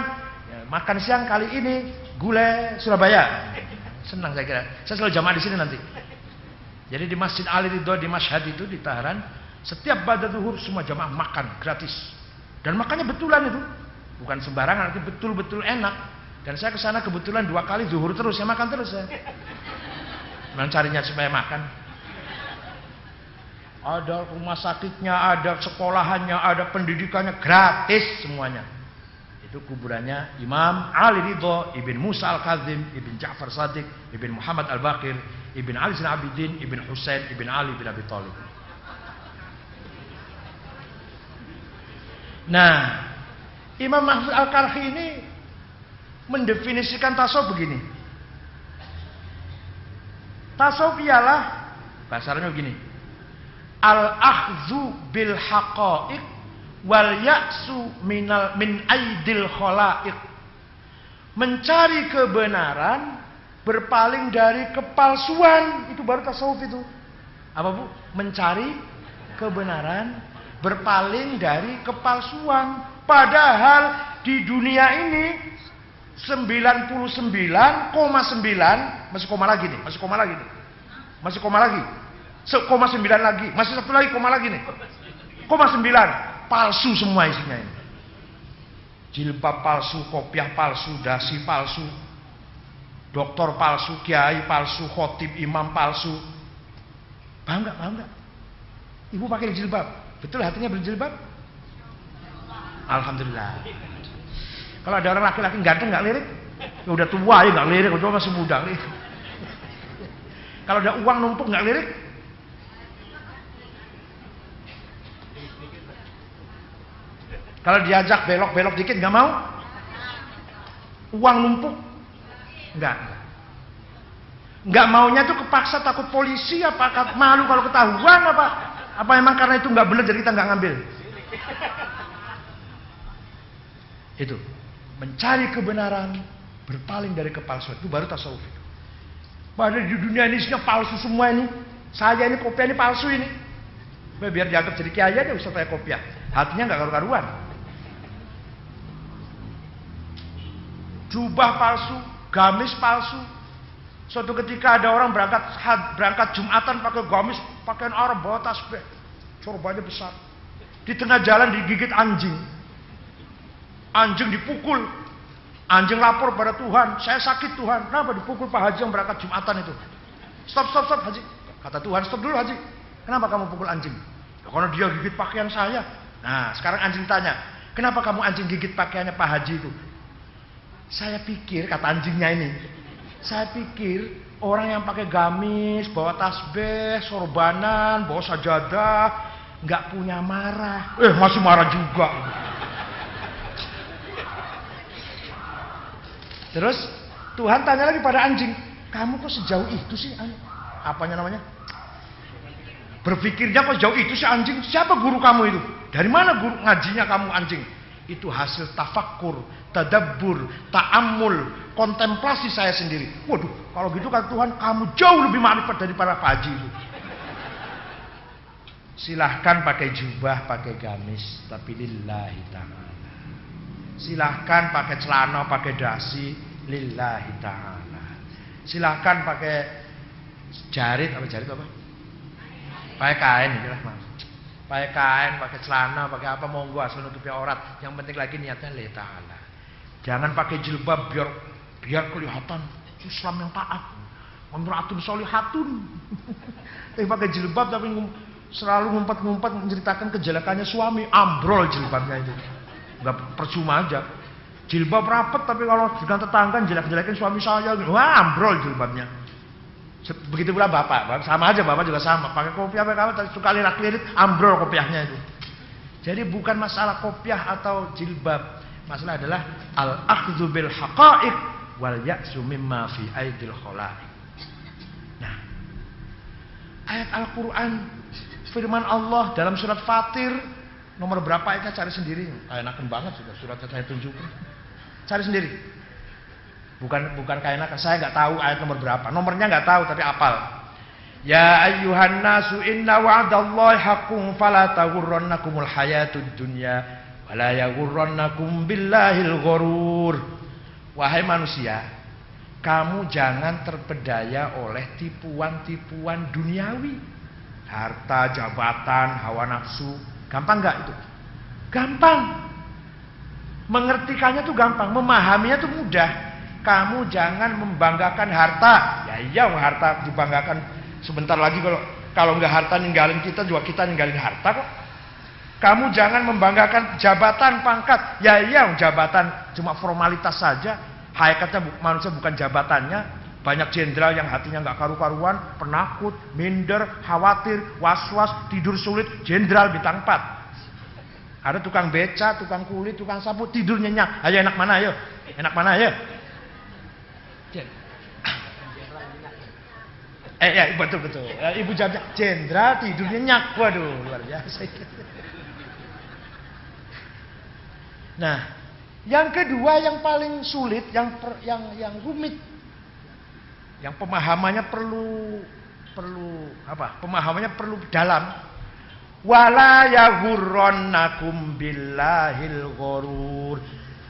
ya, makan siang kali ini gulai Surabaya. Senang saya kira. Saya selalu jamaah di sini nanti. Jadi di Masjid Ali Ridho di Mashhad itu di Tahran, setiap pada zuhur semua jamaah makan gratis. Dan makannya betulan itu. Bukan sembarangan, itu betul-betul enak. Dan saya ke sana kebetulan 2 kali zuhur terus, saya makan terus ya. Memang carinya supaya makan. Ada rumah sakitnya, ada sekolahannya, ada pendidikannya gratis semuanya. Itu kuburannya Imam Ali Ridho ibn Musa Al-Kazim ibn Ja'far Shadiq ibn Muhammad Al-Baqir ibn Ali bin Abidin ibn Husain ibn Ali bin Abi Thalib. Nah, Imam Mahfuz Al-Karhi ini mendefinisikan tasawuf begini. Tasawuf ialah bahasanya begini. Al-akhzu bil haqa'iq wal ya'su min aidil khalaiq. Mencari kebenaran, berpaling dari kepalsuan, itu baru tasawuf itu. Apa Bu? Mencari kebenaran, berpaling dari kepalsuan. Padahal di dunia ini 99,9 masih koma lagi nih, masih koma lagi nih. Masih koma lagi. 0,9 lagi, masih 1 lagi koma lagi nih. 0,9 palsu semua isinya ini. Jilbab palsu, kopiah palsu, dasi palsu, doktor palsu, kiai palsu, khotib, imam palsu. Paham nggak? Paham nggak? Ibu pakai jilbab, betul hatinya berjilbab? Alhamdulillah. Kalau ada orang laki-laki ganteng nggak lirik? Ya udah tua ya nggak lirik, udah masih muda lirik. Kalau ada uang numpuk nggak lirik? Kalau diajak belok-belok dikit nggak mau? Uang numpuk? Nggak. Nggak maunya tuh kepaksa takut polisi apa malu kalau ketahuan apa emang karena itu nggak benar jadi kita nggak ngambil? Itu mencari kebenaran, berpaling dari kepalsuan, itu baru tasawuf itu. Padahal di dunia ini isinya palsu semua ini. Saya ini kopiah ini palsu ini. Biar dianggap jadi kiai aja usah saya kopiah. Hatinya nggak karu-karuan. Jubah palsu, gamis palsu. Suatu ketika ada orang berangkat Jumatan pakai gamis, pakaian Arab, bawa tasbih, sorbannya besar. Di tengah jalan digigit anjing. Anjing dipukul. Anjing lapor pada Tuhan, saya sakit Tuhan. Kenapa dipukul Pak Haji yang berangkat Jumatan itu? Stop Haji. Kata Tuhan, stop dulu Haji. Kenapa kamu pukul anjing? Ya, karena dia gigit pakaian saya. Nah, sekarang anjing tanya, kenapa kamu anjing gigit pakaiannya Pak Haji itu? Saya pikir, kata anjingnya ini, saya pikir orang yang pakai gamis, bawa tasbih, sorbanan, bawa sajadah, nggak punya marah. Masih marah juga. Terus Tuhan tanya lagi pada anjing, kamu kok sejauh itu sih? Apanya namanya? Berpikirnya kok jauh itu sih anjing? Siapa guru kamu itu? Dari mana guru ngajinya kamu anjing? Itu hasil tafakkur, tadabbur, ta'ammul, kontemplasi saya sendiri. Waduh, kalau gitu kan Tuhan, kamu jauh lebih makrifat daripada Pak Haji itu. Silahkan pakai jubah, pakai gamis, tapi lillahi ta'ala. Silahkan pakai celana, pakai dasi, lillahi ta'ala. Silahkan pakai jarit apa? Pakai kain, itulah mas. Pakai kain, pakai celana, pakai apa monggo asal nutupi aurat. Yang penting lagi niatnya lillahi ta'ala. Jangan pakai jilbab biar kelihatan Islam yang taat. Imra'atun sholihatun. Tapi pakai jilbab tapi selalu ngumpet-ngumpet menceritakan kejelekannya suami, ambrol jilbabnya itu. Enggak percuma aja. Jilbab rapet tapi kalau dengan tetangga jelek-jelekin suami saya, wah ambrol jilbabnya. Begitu pula bapak sama aja, bapak juga sama. Pakai kopiah pakai suka lirak-lirik, ambrol kopiahnya itu. Jadi bukan masalah kopiah atau jilbab. Masalah adalah al-akhdzu bil haqa'iq wal ya'su mimma fi aidil khalaiq. Nah, ayat Al-Qur'an firman Allah dalam surat Fatir nomor berapa ayatnya cari sendiri. Enakan banget sudah suratnya saya tunjukkan. Cari sendiri. Bukan kaenakan, saya nggak tahu ayat nomor berapa. Nomornya nggak tahu tapi apal. Ya ayyuhan nasu inna wa'dallahi haqqun fala taghurrannakumul hayatud dunya wala yaghurrannakum billahil ghurur. Wahai manusia, kamu jangan terpedaya oleh tipuan-tipuan duniawi. Harta, jabatan, hawa nafsu. Gampang nggak itu? Gampang. Mengertikannya tuh gampang, memahaminya tuh mudah. Kamu jangan membanggakan harta. Ya iya, harta dibanggakan. Sebentar lagi kalau nggak harta ninggalin kita, juga kita ninggalin harta kok. Kamu jangan membanggakan jabatan, pangkat. Ya iya, jabatan cuma formalitas saja. Hakikatnya manusia bukan jabatannya. Banyak jenderal yang hatinya nggak karu-karuan, penakut, minder, khawatir, was-was, tidur sulit. Jenderal bintang 4. Ada tukang beca, tukang kulit, tukang sapu, tidur nyenyak. Ayo enak mana ayo? Enak mana ayo? Ya betul. Ibu jawabnya jenderal tidur nyenyak. Waduh, luar biasa. Nah, yang kedua yang paling sulit, yang rumit, yang pemahamannya perlu apa? Pemahamannya perlu dalam. Wala yaghurrannakum billahil ghurur.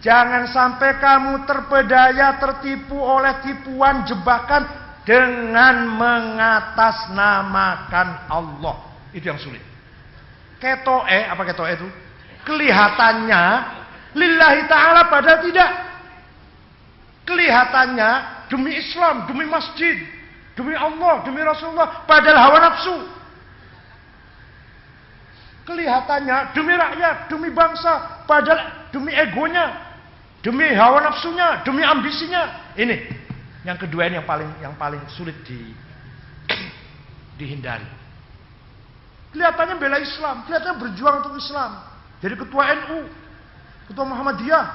Jangan sampai kamu terpedaya, tertipu oleh tipuan jebakan dengan mengatasnamakan Allah. Itu yang sulit. Ketoe, apa ketoe itu? Kelihatannya lillahi ta'ala padahal tidak. Kelihatannya demi Islam, demi masjid, demi Allah, demi Rasulullah, padahal hawa nafsu. Kelihatannya demi rakyat, demi bangsa, padahal demi egonya. demi hawa nafsunya, demi ambisinya. Ini yang kedua, ini yang paling sulit dihindari. Kelihatannya bela Islam, kelihatannya berjuang untuk Islam. Jadi ketua NU, ketua Muhammadiyah,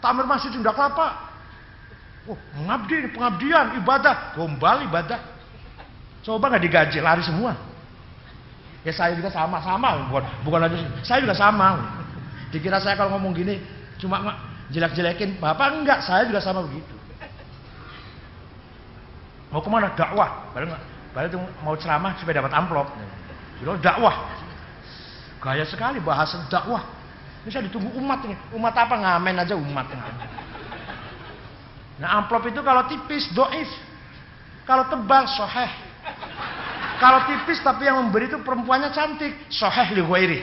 takmir masjid Sunda Kelapa. Oh, mengabdi, pengabdian, ibadah, gombal ibadah. Coba nggak digaji, lari semua. Ya saya juga sama, bukan aja. Saya juga sama. Dikira saya kalau ngomong gini cuma jelek-jelekin, Bapak enggak, saya juga sama begitu. Mau kemana? Dakwah. Padahal mau ceramah supaya dapat amplop. Itu dakwah. Gaya sekali bahasa dakwah. Ini saya ditunggu umat ini. Umat apa? Ngamen aja umat. Nah, amplop itu kalau tipis, doif. Kalau tebal, soheh. Kalau tipis tapi yang memberi itu perempuannya cantik, soheh li ghairi.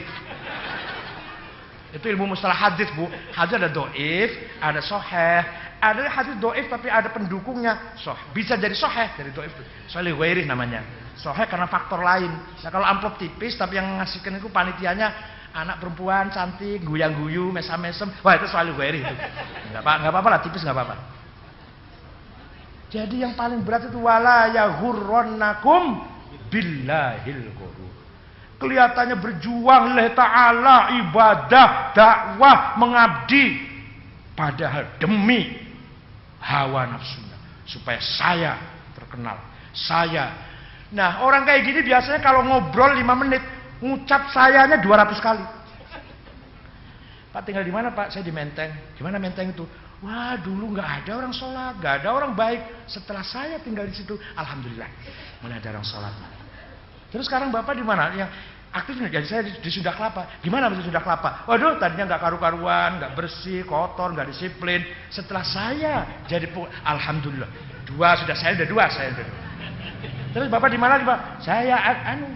Itu ilmu mustalah hadis, Bu. Hadis ada doif, ada soheh. Ada hadis doif tapi ada pendukungnya. Bisa jadi soheh dari doif itu. Soheh li ghairi namanya. Soheh karena faktor lain. Nah, kalau amplop tipis tapi yang ngasihkan itu panitianya anak perempuan cantik, guyang-guyu, mesam-mesem. Wah, itu soheh li ghairi itu. Enggak apa-apa lah, tipis enggak apa-apa. Jadi yang paling berat itu wala yaghurrannakum billahil ghurur. Kelihatannya berjuang lillahi ta'ala, ibadah, dakwah, mengabdi, padahal demi hawa nafsunya supaya saya terkenal. Nah, orang kayak gini biasanya kalau ngobrol 5 menit, ngucap sayanya 200 kali. Pak tinggal di mana, Pak? Saya di Menteng. Gimana Menteng itu? Wah, dulu nggak ada orang sholat, nggak ada orang baik. Setelah saya tinggal di situ, alhamdulillah, mulai ada orang sholat. Terus sekarang Bapak di mana? Yang aktif nih, jadi saya di Sunda Kelapa. Gimana di Sunda Kelapa? Waduh, tadinya nggak karu-karuan, nggak bersih, kotor, nggak disiplin. Setelah saya jadi, alhamdulillah, saya udah dua. Terus Bapak di mana, Pak? Saya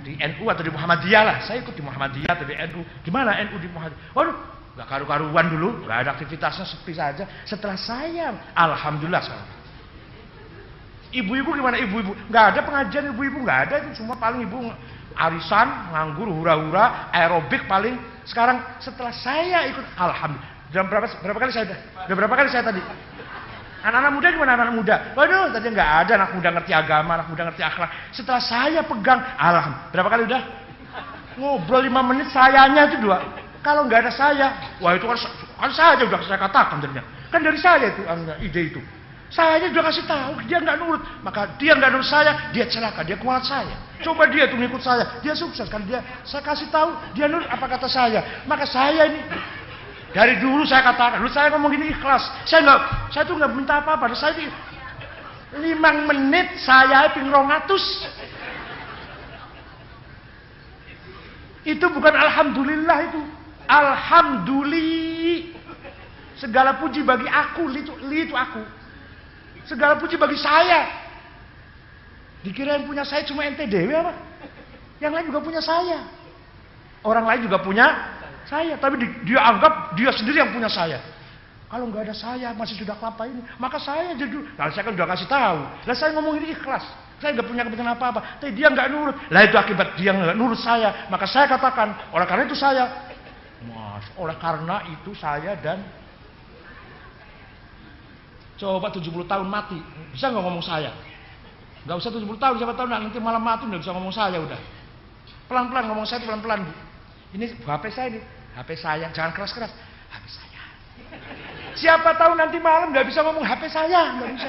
di NU atau di Muhammadiyah lah. Saya ikut di Muhammadiyah atau di NU. Gimana NU di Muhammadiyah? Waduh, nggak karu-karuan dulu, nggak ada aktivitasnya, sepi saja. Setelah saya, alhamdulillah. Ibu-ibu gimana? Ibu-ibu nggak ada pengajian, ibu-ibu nggak ada, itu cuma paling ibu arisan, nganggur, hura-hura, aerobik paling. Sekarang setelah saya ikut, alhamdulillah. Jam berapa kali saya udah berapa kali saya tadi? Anak-anak muda gimana? Anak-anak muda, waduh, tadi nggak ada anak muda ngerti agama, anak muda ngerti akhlak. Setelah saya pegang, alhamdulillah. Berapa kali udah? Ngobrol 5 menit, sayanya itu 2. Kalau nggak ada saya, wah itu kan saya udah saya katakan ternyata. Kan dari saya itu ide itu. Saya udah kasih tahu, dia nggak nurut. Maka dia nggak nurut saya, dia celaka, dia kuat saya. Coba dia tuh ngikut saya, dia sukses. Kan saya kasih tahu, dia nurut apa kata saya. Maka saya ini dari dulu saya katakan, dulu saya ngomong gini ikhlas. Saya tuh nggak minta apa-apa. Saya 5 menit saya ping 200. Itu bukan alhamdulillah itu. Alhamdulillah. Segala puji bagi aku, itu aku. Segala puji bagi saya. Dikira yang punya saya cuma ente dewe apa? Yang lain juga punya saya. Orang lain juga punya saya, tapi dia anggap dia sendiri yang punya saya. Kalau nggak ada saya, masih Sunda Kelapa ini, maka saya jadi. Nah, saya kan udah kasih tahu. Lah saya ngomong ini ikhlas. Saya nggak punya kepentingan apa-apa. Tapi dia nggak nurut. Lah itu akibat dia nggak nurut saya. Maka saya katakan, oleh karena itu saya. Oleh karena itu saya dan coba 70 tahun mati, bisa nggak ngomong saya? Nggak usah 70 tahun, siapa tahu nanti malam mati nggak bisa ngomong saya udah. Pelan-pelan ngomong saya, pelan-pelan Bu. Ini HP saya nih, HP saya, jangan keras-keras. HP saya. Siapa tahu nanti malam nggak bisa ngomong HP saya, nggak bisa.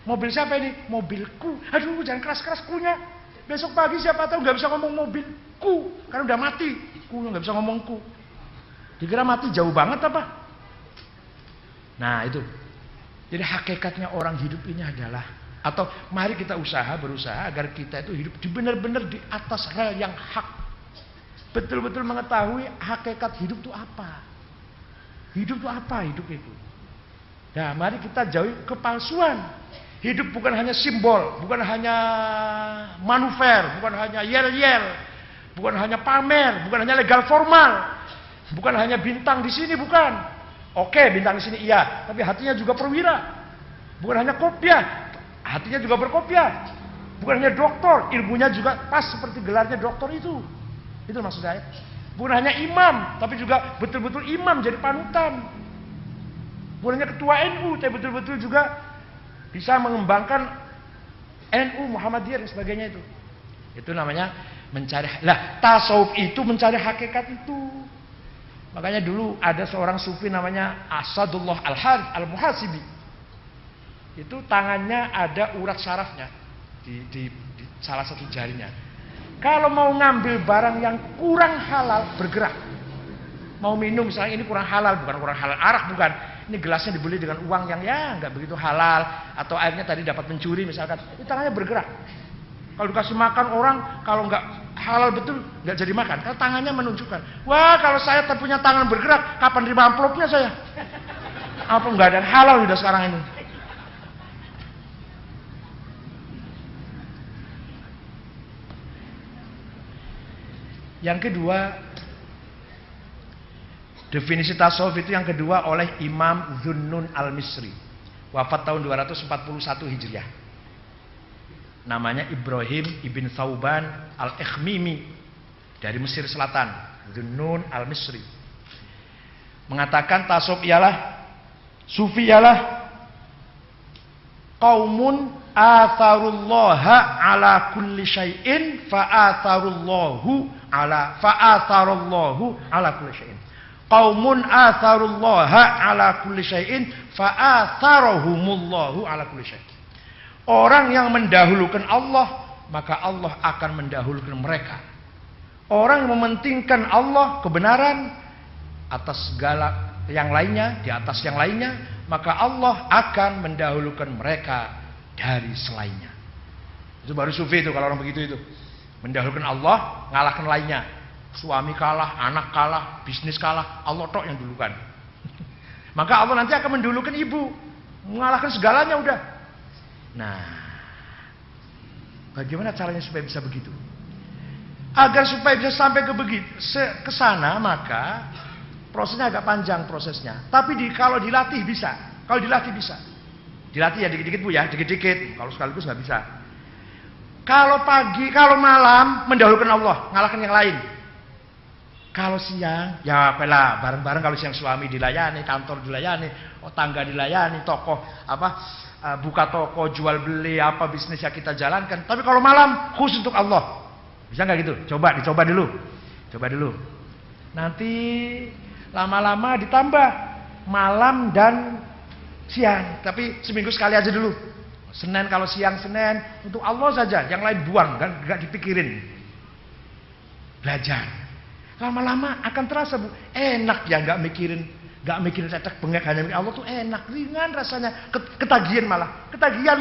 Mobil siapa ini? Mobilku. Aduh, jangan keras-keras kunya. Besok pagi siapa tahu nggak bisa ngomong mobilku, karena udah mati. Ku nggak bisa ngomongku. Dikira mati jauh banget apa? Nah itu. Jadi hakikatnya orang hidup ini adalah, atau mari kita berusaha agar kita itu hidup benar-benar di atas rel yang hak. Betul-betul mengetahui hakikat hidup itu apa. Hidup itu apa? Hidup itu. Nah, mari kita jauhi kepalsuan. Hidup bukan hanya simbol, bukan hanya manuver, bukan hanya yel-yel, bukan hanya pamer, bukan hanya legal formal, bukan hanya bintang di sini, bukan. Oke, bintang di sini iya, tapi hatinya juga perwira. Bukan hanya kopiah, hatinya juga berkopiah. Bukan hanya doktor, ilmunya juga pas seperti gelarnya doktor itu. Itu maksud saya. Bukan hanya imam, tapi juga betul-betul imam jadi panutan. Bolehnya ketua NU, tapi betul-betul juga bisa mengembangkan NU, Muhammadiyah dan sebagainya itu. Itu namanya mencari. Lah, tasawuf itu mencari hakikat itu. Makanya dulu ada seorang sufi namanya Asadullah Al-Harith Al-Muhasibi. Itu tangannya ada urat syarafnya di salah satu jarinya. Kalau mau ngambil barang yang kurang halal, bergerak. Mau minum misalnya ini kurang halal, bukan kurang halal arak, bukan. Ini gelasnya dibeli dengan uang yang ya nggak begitu halal, atau airnya tadi dapat mencuri misalkan, ini tangannya bergerak. Kalau dikasih makan orang, kalau nggak halal betul nggak jadi makan. Karena tangannya menunjukkan, wah kalau saya punya tangan bergerak, kapan terima amplopnya saya? Apa nggak ada halal udah sekarang ini? Yang kedua, definisi tasawuf itu yang kedua oleh Imam Dhunnun Al-Misri, wafat tahun 241 Hijriah. Namanya Ibrahim ibn Thauban Al-Ikhmimi dari Mesir Selatan. Dhunnun Al-Misri mengatakan tasawuf ialah, sufi ialah qaumun atharullaha ala kulli syai'in fa'atharullahu ala kulli syai'in. Qaumun atharullaha ala kulli syai'in fa'atharahumullahu ala kulli syai'in. Orang yang mendahulukan Allah, maka Allah akan mendahulukan mereka. Orang yang mementingkan Allah, kebenaran atas segala yang lainnya, di atas yang lainnya, maka Allah akan mendahulukan mereka dari selainnya. Itu baru sufi itu kalau orang begitu itu. Mendahulukan Allah, ngalahkan lainnya. Suami kalah, anak kalah, bisnis kalah, Allah tok yang dulukan. Maka Allah nanti akan mendahulukan ibu, mengalahkan segalanya udah. Nah, bagaimana caranya supaya bisa begitu? Agar supaya bisa sampai ke sana, maka prosesnya agak panjang prosesnya. Tapi kalau dilatih bisa. Kalau dilatih bisa. Dilatih ya dikit-dikit Bu ya, dikit-dikit. Kalau sekaligus nggak bisa. Kalau pagi, kalau malam mendahulukan Allah, ngalahkan yang lain. Kalau siang, ya apalah bareng-bareng. Kalau siang suami dilayani, kantor dilayani, tangga dilayani, toko buka toko, jual beli bisnis yang kita jalankan. Tapi kalau malam khusus untuk Allah. Bisa nggak gitu? Dicoba dulu. Coba dulu. Nanti lama-lama ditambah malam dan siang. Tapi seminggu sekali aja dulu. Senin kalau siang Senin untuk Allah saja, yang lain buang, nggak dipikirin. Belajar. Lama-lama akan terasa Bu, enak ya nggak mikirin cetek bengek, hanya mikirin Allah tuh enak, ringan rasanya. Ketagihan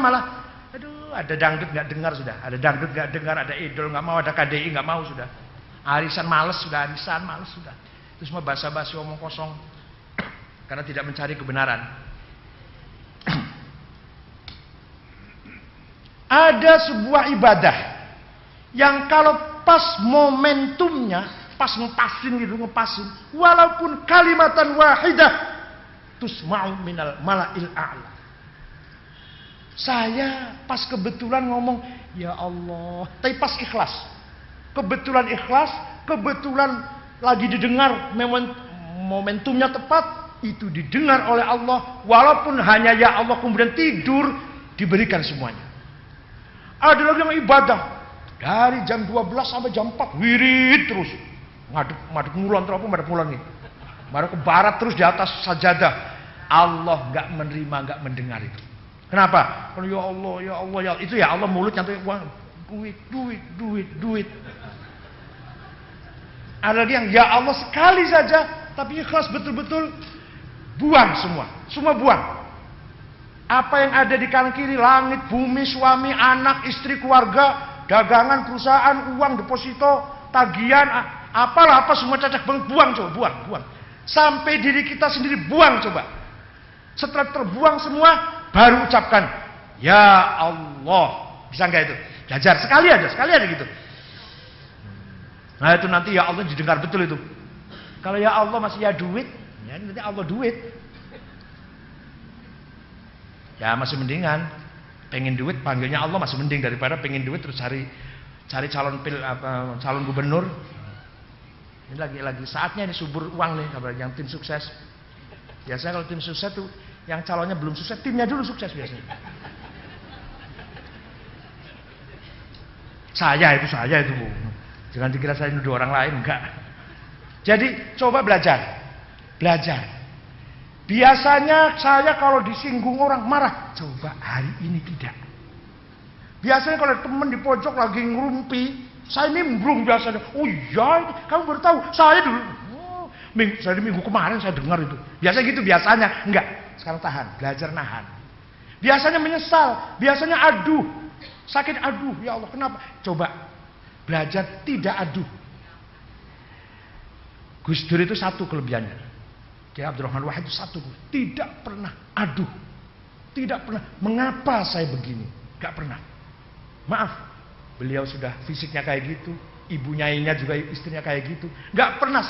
malah. Aduh, ada dangdut nggak dengar sudah, ada dangdut nggak dengar, ada idol nggak mau, ada KDI nggak mau sudah. Arisan males sudah, Itu semua basa-basi omong kosong karena tidak mencari kebenaran. Ada sebuah ibadah yang kalau pas momentumnya, pas ngepasin, walaupun kalimatan wahidah tusma'u minal mala'il a'la. Saya pas kebetulan ngomong ya Allah, tapi pas ikhlas. Kebetulan ikhlas, kebetulan lagi didengar, momentumnya tepat, itu didengar oleh Allah, walaupun hanya ya Allah kemudian tidur, diberikan semuanya. Ada lagi yang ibadah dari jam 12 sampai jam 4 wirid terus. Ngadep ngulon terus madep ngulon nih. Baru ke barat terus di atas sajadah. Allah enggak menerima, enggak mendengar itu. Kenapa? Kalau ya Allah, ya Allah, ya Allah. Itu ya Allah mulutnya tuh uang, duit. Ada lagi yang ya Allah sekali saja tapi ikhlas betul-betul, buang semua buang. Apa yang ada di kanan kiri, langit, bumi, suami, anak, istri, keluarga, dagangan, perusahaan, uang, deposito, tagihan, apa semua cacak buang coba, buang. Sampai diri kita sendiri buang coba. Setelah terbuang semua, baru ucapkan, ya Allah. Bisa nggak itu? Belajar sekali aja gitu. Nah itu nanti ya Allah didengar betul itu. Kalau ya Allah masih ya duit, ya nanti Allah duit. Ya masih mendingan, pengen duit panggilnya Allah masih mending daripada pengen duit terus cari calon gubernur. Ini lagi saatnya ini subur uang nih, yang tim sukses. Biasanya kalau tim sukses tuh Yang calonnya belum sukses, timnya dulu sukses biasanya. Saya itu Bu. Jangan dikira saya nuduh orang lain, enggak. Jadi coba belajar. Biasanya saya kalau disinggung orang marah, coba hari ini tidak. Biasanya kalau teman di pojok lagi ngerumpi, saya nimbrung biasanya. Oh iya, kamu baru tahu. Saya dulu. Minggu kemarin saya dengar itu. Biasanya gitu biasanya. Enggak. Sekarang tahan, belajar nahan. Biasanya menyesal, biasanya aduh. Sakit aduh, ya Allah kenapa? Coba belajar tidak aduh. Gus Dur itu satu kelebihannya. Kiai Abdurrahman Wahid itu satu, tidak pernah aduh. Tidak pernah mengapa saya begini. Gak pernah. Maaf, beliau sudah fisiknya kayak gitu, ibu nyainya juga istrinya kayak gitu. Gak pernah,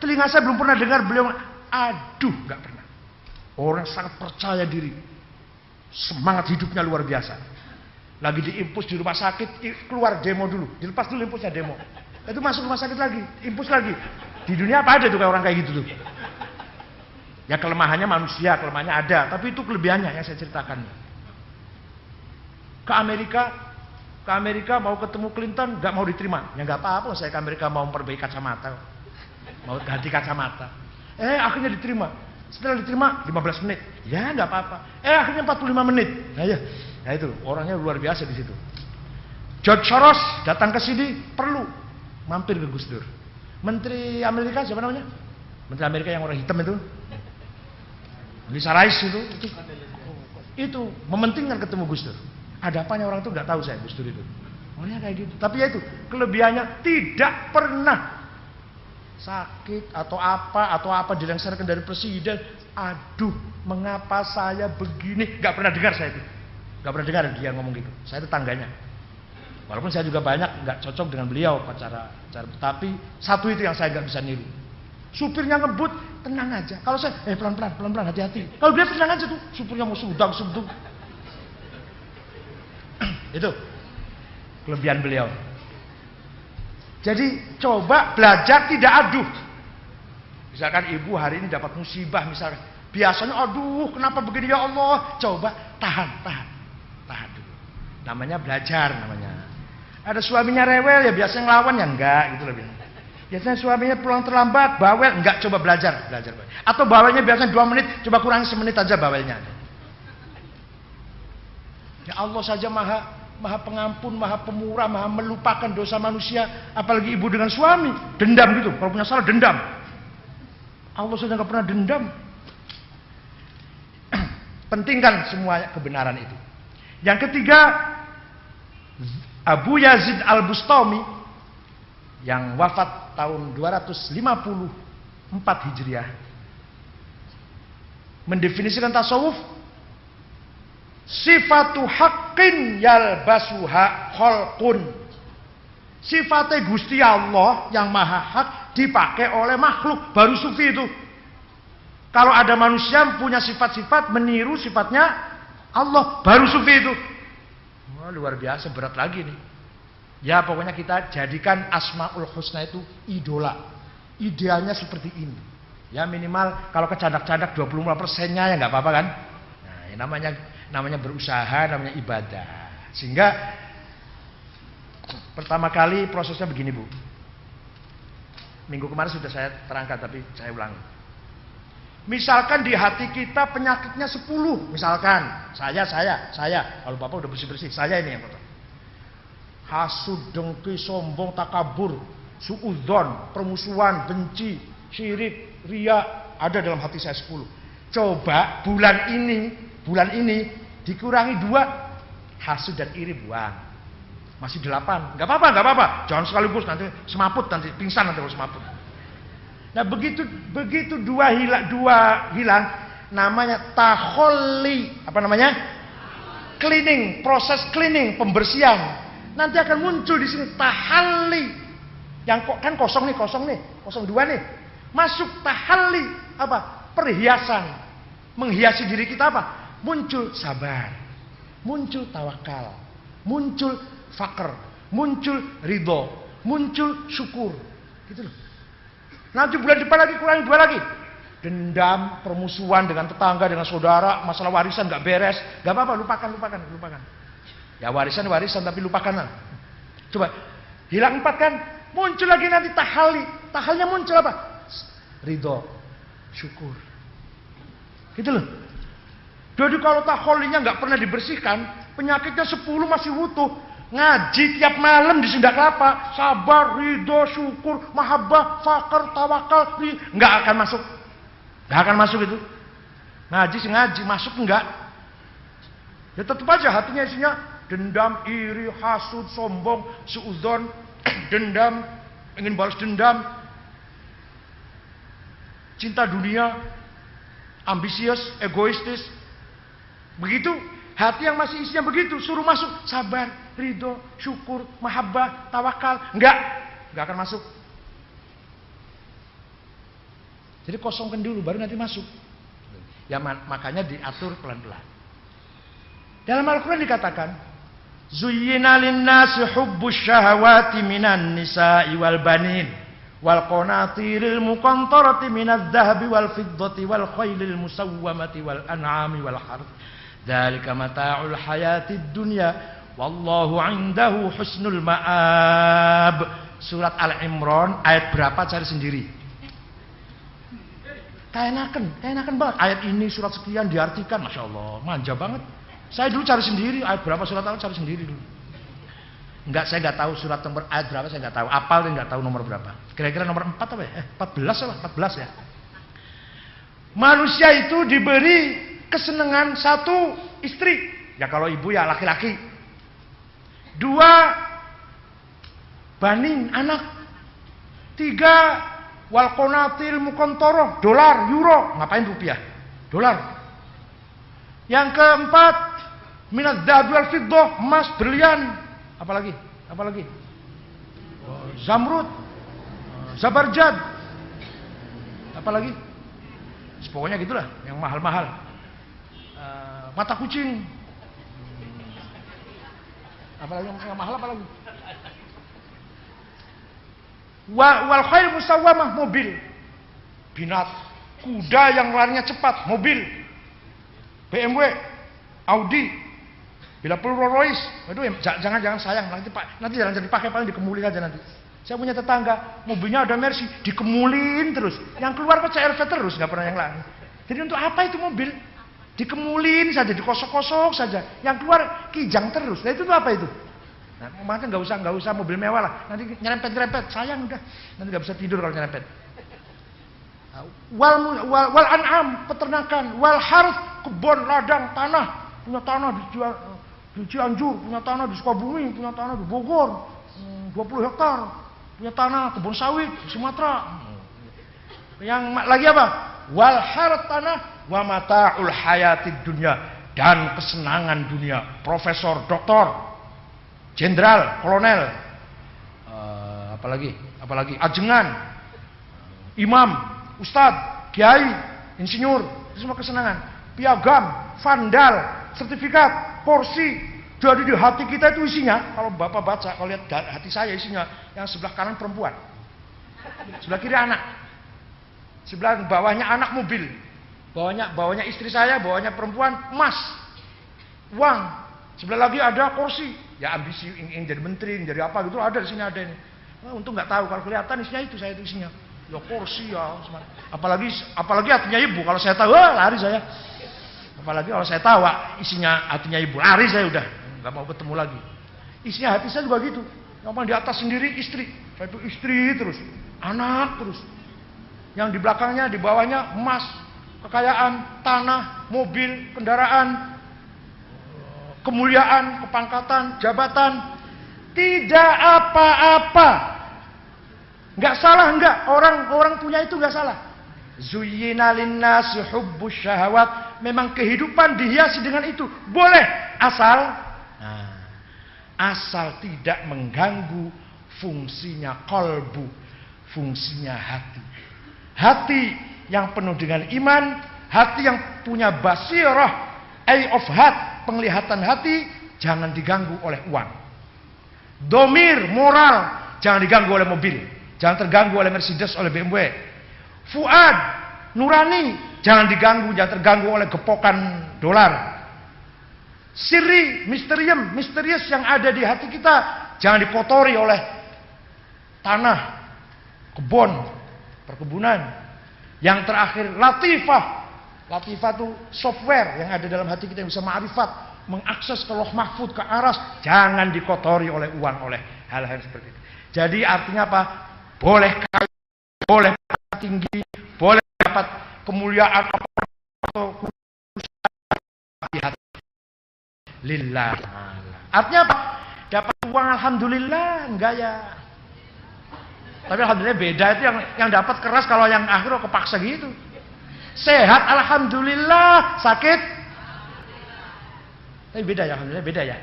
telinga saya belum pernah dengar beliau aduh, gak pernah. Orang sangat percaya diri, semangat hidupnya luar biasa. Lagi diimpus di rumah sakit, keluar demo dulu, dilepas dulu impusnya demo. Itu masuk rumah sakit lagi, impus lagi. Di dunia apa ada tuh kayak orang kayak gitu tuh? Ya kelemahannya manusia, kelemahannya ada, tapi itu kelebihannya yang saya ceritakan. Ke Amerika mau ketemu Clinton, nggak mau diterima. Ya nggak apa-apa, saya ke Amerika mau memperbaiki kacamata, mau ganti kacamata. Akhirnya diterima. Setelah diterima 15 menit, ya nggak apa-apa. Akhirnya 45 menit. Nah itu orangnya luar biasa di situ. George Soros datang ke sini perlu mampir ke Gus Dur. Menteri Amerika siapa namanya? Menteri Amerika yang orang hitam itu, Lisa Rice itu mementingkan ketemu Gus Dur. Ada apanya orang itu nggak tahu saya Gus Dur itu. Orangnya kayak gitu. Tapi ya itu kelebihannya tidak pernah sakit atau apa dilengsarkan dari presiden. Aduh, mengapa saya begini? Nggak pernah dengar saya itu. Nggak pernah dengar dia ngomong gitu. Saya tetangganya. Walaupun saya juga banyak nggak cocok dengan beliau cara, tapi satu itu yang saya nggak bisa niru. Supirnya ngebut, tenang aja. Kalau saya, pelan-pelan, hati-hati. Kalau dia tenang aja tuh, supirnya mau sudang. Itu kelebihan beliau. Jadi coba belajar tidak aduh. Misalkan ibu hari ini dapat musibah misalkan. Biasanya aduh kenapa begini ya Allah. Coba tahan dulu. Namanya belajar namanya. Ada suaminya rewel ya biasanya ngelawan ya enggak gitu lebih. Biasanya suaminya pulang terlambat, bawel, enggak, coba belajar. Atau bawelnya biasanya 2 menit, coba kurangi semenit aja bawelnya. Ya Allah saja maha pengampun, maha pemurah, maha melupakan dosa manusia, apalagi ibu dengan suami, dendam gitu, kalau punya salah dendam. Allah saja nggak pernah dendam. Pentingkan semua kebenaran itu. Yang ketiga, Abu Yazid Al-Bustami yang wafat tahun 254 Hijriah mendefinisikan tasawuf sifatu haqqin yalbasuha khalqun. Sifatnya Gusti Allah yang maha hak dipakai oleh makhluk, baru sufi itu. Kalau ada manusia punya sifat-sifat meniru sifatnya Allah, baru sufi itu. Wah, luar biasa, berat lagi nih. Ya pokoknya kita jadikan Asmaul Husna itu idola. Idealnya seperti ini. Ya minimal kalau kecadak-cadak 25%-nya ya nggak apa-apa kan. Nah, ya namanya berusaha, namanya ibadah. Sehingga pertama kali prosesnya begini Bu. Minggu kemarin sudah saya terangkan tapi saya ulangi. Misalkan di hati kita penyakitnya 10, misalkan saya kalau Bapak udah bersih-bersih, saya ini yang kotor. Hasud, dengki, sombong, takabur, suudzon, permusuhan, benci, syirik, riya ada dalam hati saya 10. Coba bulan ini dikurangi 2, hasud dan iri buang. Masih 8. Enggak apa-apa. Jangan sekaligus nanti semaput, nanti pingsan nanti kalau semaput. Nah, begitu dua hilang namanya taholli, apa namanya? Cleaning, proses cleaning, pembersihan. Nanti akan muncul di sini tahalli. Yang kan kosong nih, 02 nih. Masuk tahalli, apa? Perhiasan. Menghiasi diri kita apa? Muncul sabar, muncul tawakal, muncul fakir, muncul ridho, muncul syukur. Gitu loh. Nanti bulan depan lagi kurangi 2 lagi. dendam, permusuhan dengan tetangga, dengan saudara, masalah warisan nggak beres, nggak apa-apa, lupakan. Ya warisan tapi lupakanlah. Coba hilang 4 kan, muncul lagi nanti tahalnya muncul apa? Ridho, syukur. Gitu loh. Jadi kalau taholinya nggak pernah dibersihkan, penyakitnya 10 masih utuh. Ngaji tiap malam di Sunda Kelapa, sabar, ridho, syukur, mahabbah, fakir, tawakal, nggak akan masuk. Nggak akan masuk itu. Ngaji, masuk enggak. Ya tetap aja hatinya isinya dendam, iri, hasud, sombong, suudzon, dendam, ingin balas dendam, cinta dunia, ambisius, egoistis. Begitu, hati yang masih isinya begitu, suruh masuk, sabar, ridho, syukur, mahabbah, tawakal, enggak akan masuk. Jadi kosongkan dulu, baru nanti masuk. Ya makanya diatur pelan-pelan. Dalam Al-Quran dikatakan, Zuyyina lin-nasi hubbus syahawati minan nisa'i wal banin wal qanatiril muqantarati minadh dhahabi wal fiddati wal khailil musawwamati wal an'ami wal harth. Dzalika mata'ul hayatid dunya wallahu 'indahu husnul ma'ab. Surat Al-Imran ayat berapa cari sendiri. Kayak-kayakan banget. Ayat ini surat sekian diartikan, Masya Allah, manja banget. Saya dulu cari sendiri, ayat berapa surat apa cari sendiri dulu. Enggak, saya nggak tahu surat nomor ayat berapa, saya nggak tahu. Apal dan nggak tahu nomor berapa. Kira-kira nomor 4 apa ya? 14 ya. Manusia itu diberi kesenangan 1 istri. Ya kalau ibu ya laki-laki. 2 banin anak. 3 wal qanatil muqantarah, dolar, euro, ngapain rupiah? Dolar. Yang keempat, minadz dzahab wal fiddah, emas, berlian, apalagi? Zamrud, zabarjad. Apalagi? Pokoknya gitulah, yang mahal-mahal. Mata kucing. Apalagi yang mahal apalagi? Wal khail musawwamah, mobil. Binat, kuda yang larinya cepat, mobil. BMW, Audi, bila perlu Rolls Royce. Waduh, jangan sayang, nanti jangan dipakai, paling dikemulin aja nanti. Saya punya tetangga, mobilnya ada Mercy, dikemulin terus. Yang keluar kok CR-V terus, nggak pernah yang lain. Jadi untuk apa itu mobil? Dikemulin saja, dikosok-kosok saja. Yang keluar kijang terus. Nah itu tuh apa itu? Nah, makanya nggak usah mobil mewah lah. Nanti nyerempet, sayang udah. Nanti nggak bisa tidur kalau nyerempet. Wal an'am, peternakan, wal harth, kebun, ladang, tanah. Punya tanah di Cianjur, punya tanah di Sukabumi, punya tanah di Bogor, 20 hektar. Punya tanah kebun sawit di Sumatera. Yang lagi apa? Wal harth, tanah, wa mata'ul hayatid dunya, dan kesenangan dunia. Profesor, doktor, jenderal, kolonel, apalagi ajengan, imam, ustadz, kiai, insinyur, itu semua kesenangan. Piagam, vandal, sertifikat, porsi. Jadi di hati kita itu isinya, kalau Bapak baca, kalau lihat hati saya isinya, yang sebelah kanan perempuan, sebelah kiri anak, sebelah bawahnya anak mobil, bawahnya istri saya, bawahnya perempuan, emas, uang. Sebelah lagi ada kursi, ya ambisi ingin jadi menteri, ingin jadi apa gitu, ada di sini ada ini. Nah, untung nggak tahu, kalau kelihatan isinya itu, saya itu isinya. Ya kursi ya, apalagi hatinya ibu. Kalau saya tahu, lari saya. Apalagi kalau saya tahu isinya hatinya ibu, lari saya udah, nggak mau ketemu lagi. Isinya hati saya juga gitu. Yang di atas sendiri istri, saya itu istri terus, anak terus. Yang di belakangnya, di bawahnya emas, kekayaan, tanah, mobil, kendaraan, kemuliaan, kepangkatan, jabatan. Tidak apa-apa. Enggak salah, enggak. Orang punya itu enggak salah. Zuyyina linnasi hubbus syahawat. Memang kehidupan dihiasi dengan itu. Boleh. Asal tidak mengganggu fungsinya qalbu, fungsinya hati. Hati yang penuh dengan iman, hati yang punya basirah, eye of heart, penglihatan hati, jangan diganggu oleh uang. Domir, moral, jangan diganggu oleh mobil. Jangan terganggu oleh Mercedes, oleh BMW. Fuad, nurani, jangan diganggu, jangan terganggu oleh gepokan dolar. Sirri, misterius yang ada di hati kita, jangan dikotori oleh tanah, kebun, perkebunan. Yang terakhir, latifah. Latifah itu software yang ada dalam hati kita yang bisa ma'rifat, mengakses ke loh mahfud, ke aras. Jangan dikotori oleh uang, oleh hal-hal seperti itu. Jadi artinya apa? Boleh kaya, boleh tinggi, boleh dapat kemuliaan atau lillah. Artinya apa? Dapat uang alhamdulillah, enggak ya. Tapi alhamdulillah beda itu yang dapat keras, kalau yang akhir kepaksa gitu. Sehat alhamdulillah, sakit. Tapi beda ya, alhamdulillah beda ya.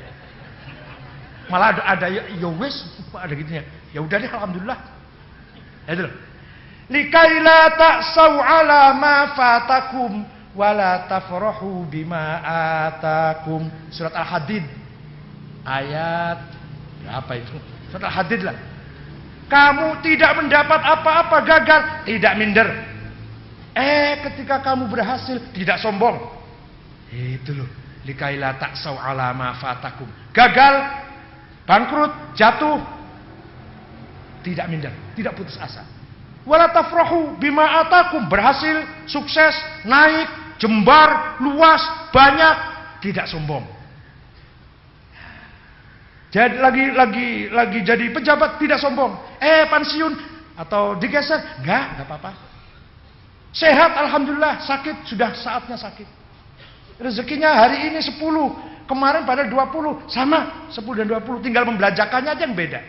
Malah ada ya wes, ada gitunya. Ya udah deh alhamdulillah. Ya itu loh. Likaila ta'sau ala ma fatakum wala tafrahu bima atakum. Surat Al-Hadid ayat apa itu? Surat Al-Hadid lah. Kamu tidak mendapat apa-apa, gagal, tidak minder. Ketika kamu berhasil, tidak sombong. Itu loh. Likaila ta'sau ala ma fatakum. Gagal, bangkrut, jatuh, tidak minder, tidak putus asa. Wala tafrahu bima atakum, berhasil, sukses, naik, jembar, luas, banyak, tidak sombong. Jadi lagi jadi pejabat, tidak sombong. Pensiun atau digeser, enggak apa-apa. Sehat alhamdulillah, sakit sudah saatnya sakit. Rezekinya hari ini 10, kemarin pada 20, sama 10 dan 20, tinggal membelanjakannya aja yang beda.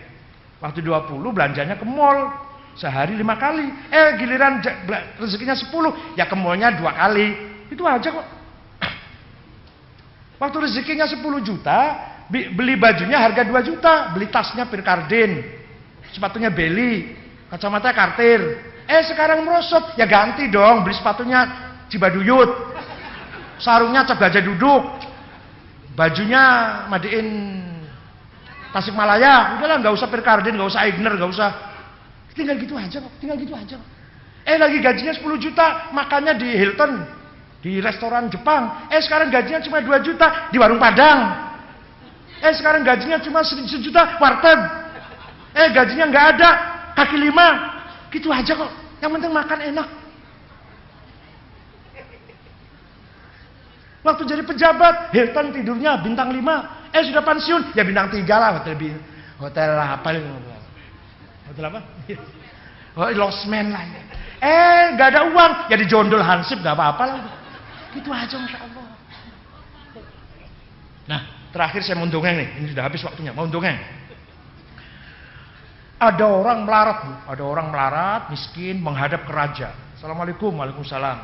Waktu 20 belanjanya ke mall sehari 5 kali. Giliran rezekinya 10, ya ke mallnya 2 kali. Itu aja kok. Waktu rezekinya 10 juta, beli bajunya harga 2 juta, beli tasnya Pirkardin, sepatunya Beli, kacamata Cartier. Sekarang merosot, ya ganti dong, beli sepatunya Cibaduyut, sarungnya Cap Gajah Duduk, bajunya Madiin Tasikmalaya. Udahlah, nggak usah Pirkardin, nggak usah Aigner, nggak usah. Tinggal gitu aja kok, tinggal gitu aja kok. Lagi gajinya 10 juta, makannya di Hilton, di restoran Jepang. Sekarang gajinya cuma 2 juta di warung Padang. Sekarang gajinya cuma 1 juta warteg. Gajinya nggak ada, kaki 5. Gitu aja kok. Yang penting makan enak. Waktu jadi pejabat, Hilton tidurnya bintang 5. Sudah pensiun, ya bintang 3 lah. Hotel apa? Hotel apa? Losmen lah. Gak ada uang, ya dijondol Hansip, gak apa-apa lah. Gitu aja, Masya Allah. Nah, terakhir saya mau dongeng nih. Ini sudah habis waktunya, mau dongeng. Ada orang melarat, Bu. Ada orang melarat, miskin, menghadap ke raja. Assalamualaikum, waalaikumsalam.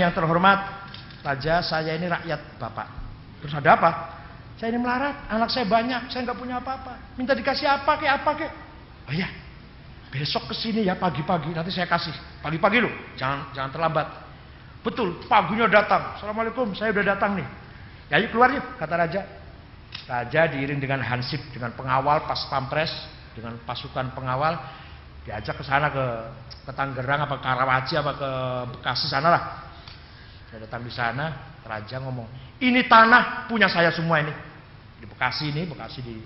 Yang terhormat, raja, saya ini rakyat Bapak. Terus ada apa? Saya ini melarat, anak saya banyak, saya nggak punya apa-apa. Minta dikasih apa kek? Oh ya, besok kesini ya pagi-pagi, nanti saya kasih. Pagi-pagi loh, jangan terlambat. Betul, paginya datang. Assalamualaikum, saya udah datang nih. Ya yuk keluar yuk, kata raja. Raja diiring dengan hansip, dengan pengawal pas pampres, dengan pasukan pengawal, diajak ke sana ke Tangerang apa Karawaci apa ke Bekasi sana lah. Saya datang di sana, raja ngomong, ini tanah punya saya semua ini. Di Bekasi ini, Bekasi di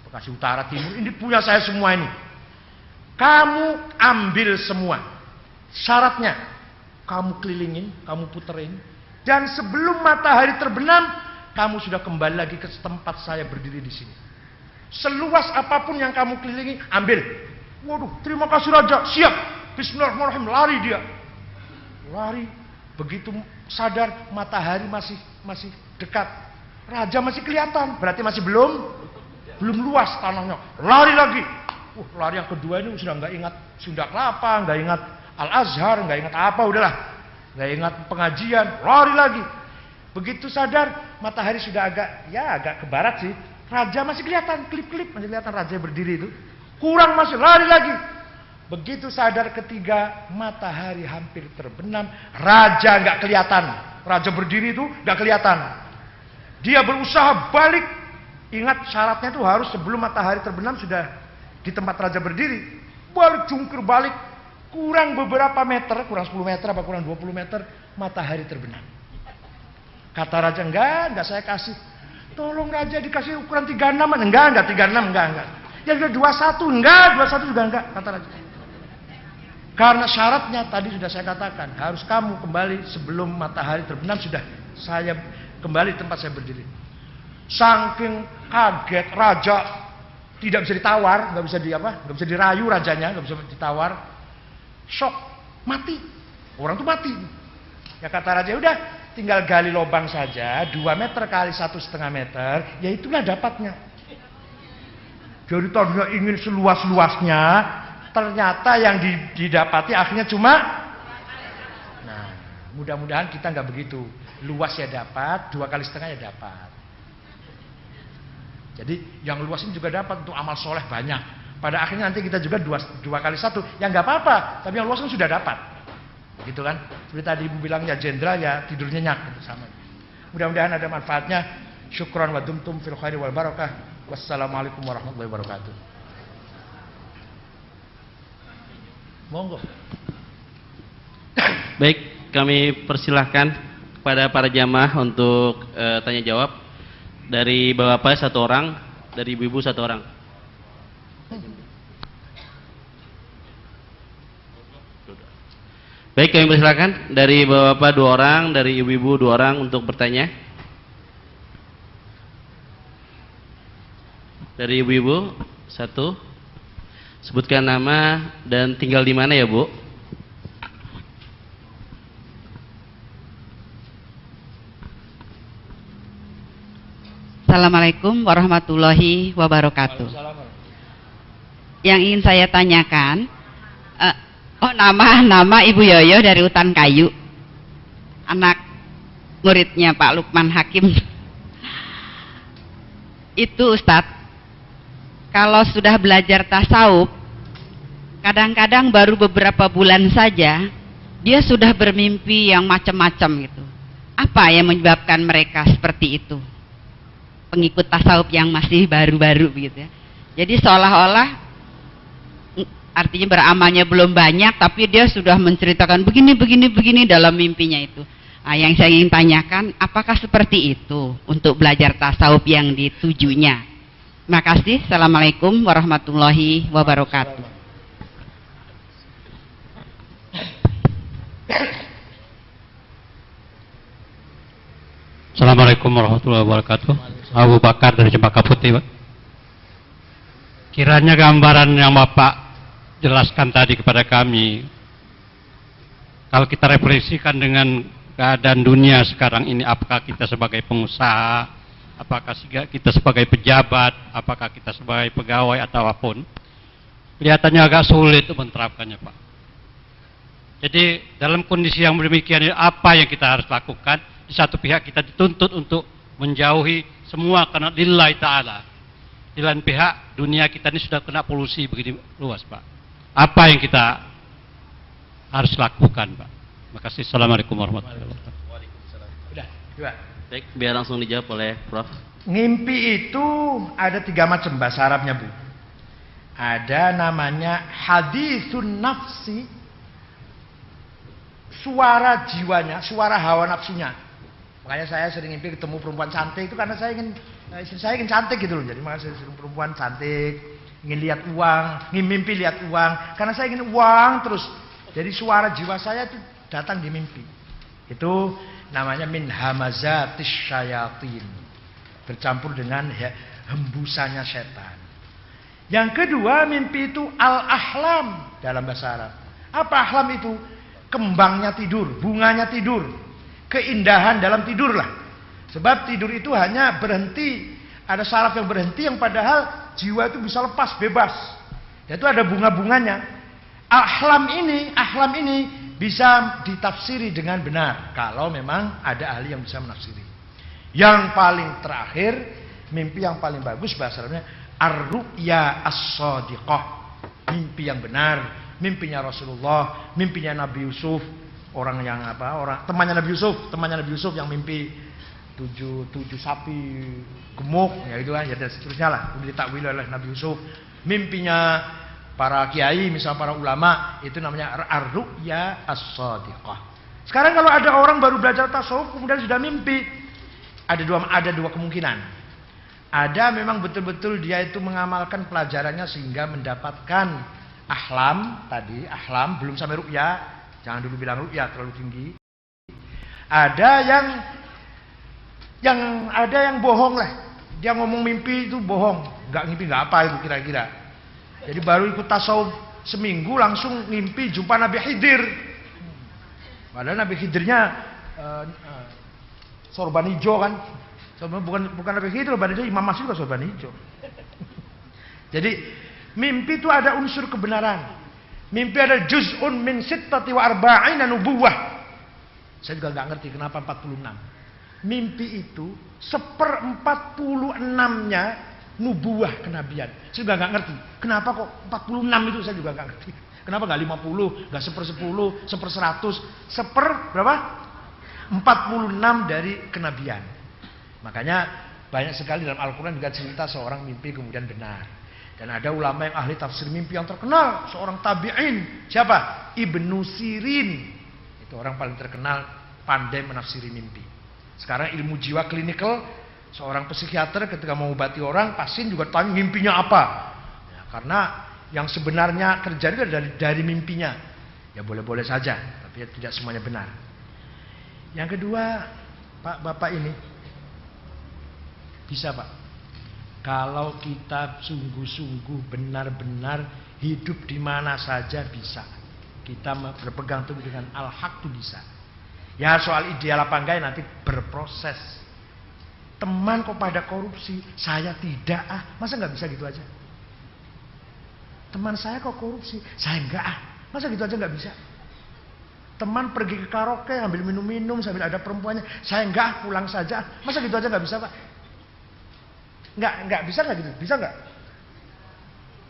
Bekasi Utara Timur, ini punya saya semua ini. Kamu ambil semua. Syaratnya, kamu kelilingin, kamu puterin, dan sebelum matahari terbenam, kamu sudah kembali lagi ke tempat saya berdiri di sini. Seluas apapun yang kamu kelilingi, ambil. Waduh, terima kasih raja, siap. Bismillahirrahmanirrahim, lari dia. Lari, begitu sadar matahari masih dekat. Raja masih kelihatan, berarti masih belum luas tanahnya. Lari lagi. Lari yang kedua ini sudah nggak ingat Sunda Kelapa, nggak ingat Al-Azhar, nggak ingat apa, udahlah. Nggak ingat pengajian, lari lagi. Begitu sadar, matahari sudah agak ke barat sih. Raja masih kelihatan, klip-klip masih kelihatan raja berdiri itu. Kurang masih, lari lagi. Begitu sadar ketiga, matahari hampir terbenam, raja nggak kelihatan. Raja berdiri itu nggak kelihatan. Dia berusaha balik. Ingat syaratnya itu harus sebelum matahari terbenam sudah di tempat raja berdiri. Balik, jungkir balik. kurang beberapa meter, kurang 10 meter apa kurang 20 meter, matahari terbenam. Kata raja, enggak saya kasih. Tolong raja dikasih ukuran 36, enggak 36, enggak. Ya udah 21, enggak, 21 juga enggak, kata raja. Karena syaratnya tadi sudah saya katakan, harus kamu kembali sebelum matahari terbenam, sudah saya kembali tempat saya berdiri. Saking kaget raja, tidak bisa ditawar, nggak bisa dirayu rajanya, nggak bisa ditawar, shock, mati, orang tuh mati. Ya kata raja, udah tinggal gali lubang saja, 2 meter kali 1,5 meter, ya itulah dapatnya. Jadi tadinya ingin seluas-luasnya, ternyata yang didapati akhirnya cuma, nah mudah-mudahan kita nggak begitu, luas ya dapat, 2,5 kali ya dapat. Jadi yang luas ini juga dapat untuk amal soleh banyak. Pada akhirnya nanti kita juga 2 kali 1, ya nggak apa-apa, tapi yang luas kan sudah dapat, gitu kan? Seperti tadi ibu bilang ya jenderal ya tidur nyenyak, gitu sama. Mudah-mudahan ada manfaatnya. Syukran wa dumtum fil khairi wal barakah. Wassalamualaikum warahmatullahi wabarakatuh. Monggo. Baik, kami persilahkan kepada para jamaah untuk tanya jawab. Dari bapak-bapak 1 orang, dari ibu-ibu 1 orang. Baik, kami persilahkan dari bapak-bapak 2 orang, dari ibu-ibu 2 orang untuk bertanya. Dari ibu-ibu 1. Sebutkan nama dan tinggal di mana ya, Bu? Assalamualaikum warahmatullahi wabarakatuh. Yang ingin saya tanyakan, nama Ibu Yoyo dari Hutan Kayu, anak muridnya Pak Lukman Hakim. Itu Ustadz, kalau sudah belajar tasawuf, kadang-kadang baru beberapa bulan saja dia sudah bermimpi yang macam-macam gitu. Apa yang menyebabkan mereka seperti itu? Pengikut tasawuf yang masih baru-baru begitu ya. Jadi seolah-olah artinya beramalnya belum banyak, tapi dia sudah menceritakan begini dalam mimpinya itu. Nah, yang saya ingin tanyakan, apakah seperti itu untuk belajar tasawuf yang ditujunya? Terima kasih. Assalamualaikum warahmatullahi wabarakatuh. Assalamualaikum warahmatullahi wabarakatuh. Abu Bakar dari Cempaka Putih, Pak. Kiranya gambaran yang Bapak jelaskan tadi kepada kami, kalau kita refleksikan dengan keadaan dunia sekarang ini, apakah kita sebagai pengusaha, apakah kita sebagai pejabat, apakah kita sebagai pegawai atau apapun, kelihatannya agak sulit untuk menerapkannya, Pak. Jadi dalam kondisi yang demikian ini, apa yang kita harus lakukan? Di satu pihak kita dituntut untuk menjauhi semua karena lillahi ta'ala. Di lain pihak dunia kita ini sudah kena polusi begini luas, Pak. Apa yang kita harus lakukan, Pak? Terima kasih. Assalamualaikum warahmatullahi wabarakatuh. Udah, 2. Baik, biar langsung dijawab oleh Prof. Ngimpi itu ada 3 macam bahasa Arabnya, Bu. Ada namanya haditsun nafsi, suara jiwanya, suara hawa nafsunya. Makanya saya sering mimpi ketemu perempuan cantik itu karena saya ingin cantik gitu loh. Jadi makanya saya sering perempuan cantik, ingin lihat uang, ingin mimpi lihat uang, karena saya ingin uang terus. Jadi suara jiwa saya itu datang di mimpi. Itu namanya min hamazatis syayatin, bercampur dengan hembusannya setan. Yang kedua, mimpi itu al-ahlam dalam bahasa Arab. Apa ahlam itu? Kembangnya tidur, bunganya tidur, keindahan dalam tidur lah. Sebab tidur itu hanya berhenti, ada saraf yang berhenti yang padahal jiwa itu bisa lepas, bebas. Dan itu ada bunga-bunganya. Ahlam ini bisa ditafsiri dengan benar kalau memang ada ahli yang bisa menafsiri. Yang paling terakhir, mimpi yang paling bagus bahasa Arabnya ar-ru'ya as-shadiqah, mimpi yang benar. Mimpinya Rasulullah, mimpinya Nabi Yusuf, orang temannya Nabi Yusuf yang mimpi 7 sapi gemuk, ya itu kan, ya dan seterusnya lah, ditakwil oleh Nabi Yusuf. Mimpinya para kiai, misal para ulama, itu namanya ar-ru'ya as-shadiqah. Sekarang kalau ada orang baru belajar tasawuf kemudian sudah mimpi, ada dua kemungkinan. Ada memang betul-betul dia itu mengamalkan pelajarannya sehingga mendapatkan ahlam tadi, ahlam belum sampai ru'ya, jangan dulu bilang ru'ya terlalu tinggi. Ada yang bohong lah. Dia ngomong mimpi itu bohong, nggak apa itu kira-kira. Jadi baru ikut tasawuf seminggu langsung mimpi jumpa Nabi Khidir. Padahal Nabi Khidirnya sorban hijau kan. Bukan Nabi Khidir, sorban hijau, Imam Mahdi juga sorban hijau. Jadi mimpi itu ada unsur kebenaran. Mimpi ada juz'un min sittati wa arba'ina nubuwah. Saya juga nggak ngerti kenapa 46. Mimpi itu 1/46-nya nubuwah kenabian. Saya juga nggak ngerti. Kenapa kok 46 itu saya juga nggak ngerti. Kenapa nggak 50, nggak 1/10, 1/100, berapa? 46 dari kenabian. Makanya banyak sekali dalam Al-Quran juga cerita seorang mimpi kemudian benar. Dan ada ulama yang ahli tafsir mimpi yang terkenal, seorang tabi'in. Siapa? Ibnu Sirin. Itu orang paling terkenal pandai menafsiri mimpi. Sekarang ilmu jiwa klinikal, seorang psikiater ketika mau obati orang, pasien juga tanya mimpinya apa. Ya, karena yang sebenarnya terjadi dari mimpinya. Ya boleh-boleh saja, tapi tidak semuanya benar. Yang kedua, Pak Bapak ini bisa Pak, kalau kita sungguh-sungguh benar-benar hidup di mana saja bisa. Kita berpegang teguh dengan al-haq itu bisa. Ya soal ideal apa enggak nanti berproses. Teman kok pada korupsi, saya tidak masa nggak bisa gitu aja? Teman saya kok korupsi, saya enggak masa gitu aja nggak bisa? Teman pergi ke karaoke ambil minum-minum sambil ada perempuannya, saya enggak pulang saja, masa gitu aja nggak bisa Pak? Nggak bisa nggak gitu? Bisa nggak?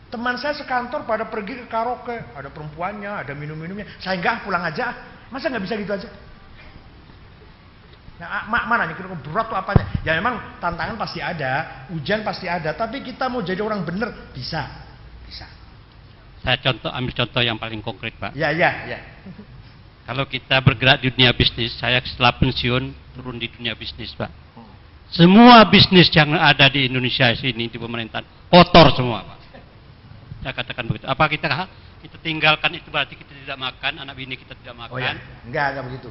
Teman saya sekantor pada pergi ke karaoke, ada perempuannya, ada minum-minumnya, saya enggak pulang aja, masa nggak bisa gitu aja? Nah, mana nih kira-kira berat tuh apanya? Ya memang tantangan pasti ada, ujian pasti ada, tapi kita mau jadi orang bener bisa. Saya ambil contoh yang paling konkret Pak. Ya. Kalau kita bergerak di dunia bisnis, saya setelah pensiun turun di dunia bisnis Pak. Semua bisnis yang ada di Indonesia sini di pemerintahan kotor semua Pak. Saya katakan begitu. Apa kita tinggalkan itu berarti kita tidak makan, anak bini kita tidak makan? Oh ya, enggak begitu.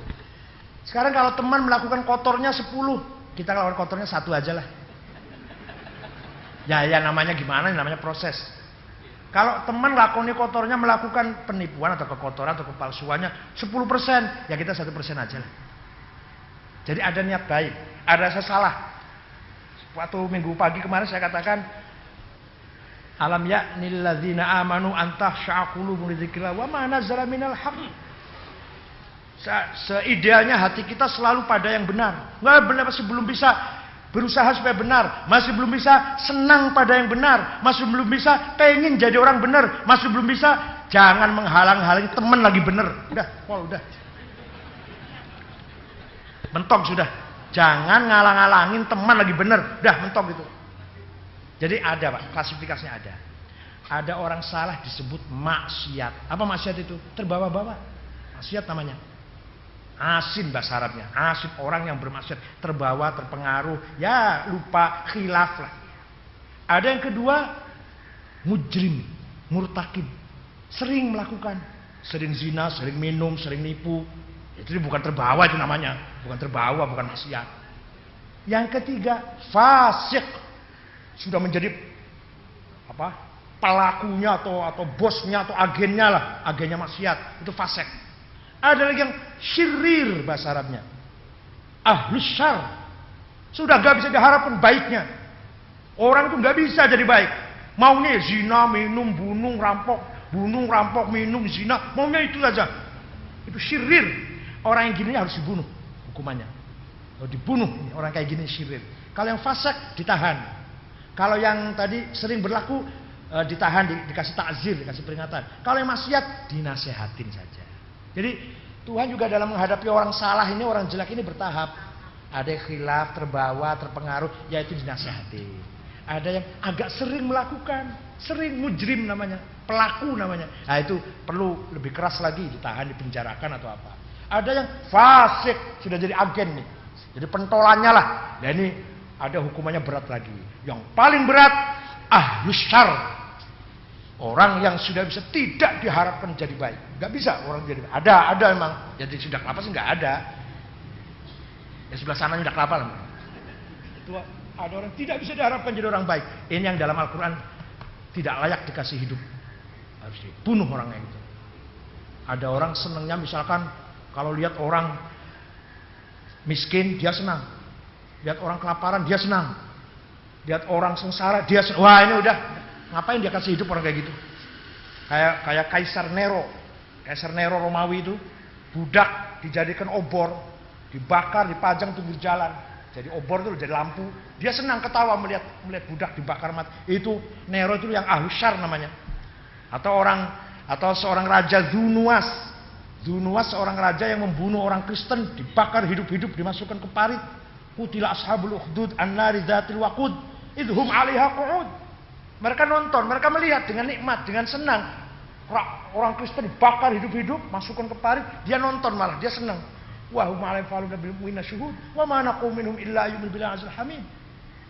Sekarang kalau teman melakukan kotornya 10, kita lakukan kotornya 1 aja lah. Ya namanya gimana? Namanya proses. Kalau teman lakoni kotornya melakukan penipuan atau kekotoran atau kepalsuannya 10%, ya kita 1% aja lah. Jadi ada niat baik, ada rasa salah. Waktu minggu pagi kemarin saya katakan, alam ya'nil ladzina amanu antahsha'a qulubuhum lidzikrillah wa ma nazzala minal haqq. Seidealnya hati kita selalu pada yang benar. Nggak benar, masih belum bisa berusaha supaya benar, masih belum bisa senang pada yang benar, masih belum bisa pengen jadi orang benar, masih belum bisa. Jangan menghalang-halangi teman lagi benar. Udah mentok sudah. Jangan ngalang-ngalangin teman lagi benar. Udah mentok gitu. Jadi ada Pak, klasifikasinya ada. Ada orang salah disebut maksiat. Apa maksiat itu? Terbawa-bawa. Maksiat namanya. Asin bahasa Arabnya, asin, orang yang bermaksiat, terbawa, terpengaruh, ya lupa, khilaf lah. Ada yang kedua, mujrim, murtakib, sering melakukan, sering zina, sering minum, sering nipu. Itu bukan terbawa itu namanya, bukan terbawa, bukan maksiat. Yang ketiga, fasik, sudah menjadi pelakunya atau bosnya atau agennya lah, agennya maksiat, itu fasik. Ada lagi yang syirir bahasa Arabnya, ahlus syar, sudah gak bisa diharapkan baiknya. Orang itu gak bisa jadi baik, maunya zina, minum, bunuh, rampok, minum, zina, maunya itu saja. Itu syirir. Orang yang gini harus dibunuh hukumannya. Kalau dibunuh orang kayak gini syirir. Kalau yang fasik ditahan. Kalau yang tadi sering berlaku ditahan, dikasih takzir, dikasih peringatan. Kalau yang maksiat dinasehatin saja. Jadi Tuhan juga dalam menghadapi orang salah ini, orang jelek ini bertahap. Ada yang khilaf, terbawa, terpengaruh, yaitu dinasehati. Ada yang agak sering melakukan, sering mujrim namanya, pelaku namanya. Nah itu perlu lebih keras lagi, ditahan, dipenjarakan atau apa. Ada yang fasik, sudah jadi agen nih, jadi pentolannya lah. Nah ini ada hukumannya berat lagi. Yang paling berat ahlus syarr, orang yang sudah bisa tidak diharapkan jadi baik. Nggak bisa orang jadi baik. Ada memang. Jadi sudah kelapa sih nggak ada. Ya sebelah sana sudah kelapa lah. Itu ada orang tidak bisa diharapkan jadi orang baik. Ini yang dalam Al-Quran tidak layak dikasih hidup. Harus dibunuh orangnya itu. Ada orang senangnya misalkan kalau lihat orang miskin dia senang. Lihat orang kelaparan dia senang. Lihat orang sengsara dia senang. Wah ini udah, ngapain dia kasih hidup orang kayak gitu? Kayak Kaisar Nero. Kaisar Nero Romawi itu budak dijadikan obor, dibakar, dipajang pinggir jalan. Jadi obor itu jadi lampu. Dia senang ketawa melihat budak dibakar mati. Itu Nero itu yang ahlus syarr namanya. Atau seorang raja Zunuas. Zunuas seorang raja yang membunuh orang Kristen, dibakar hidup-hidup, dimasukkan ke parit. Qutila ashabul ukhdud an-nari dzatil waqud idhum 'alaiha qu'ud. Mereka nonton, mereka melihat dengan nikmat, dengan senang. Orang Kristen dibakar hidup-hidup, masukkan ke parit, dia nonton malah, dia senang. Wa hum 'alaiha faluna bil mu'minina syuhud wa ma naqum minhum illa yu'minu billahi azizil hamid.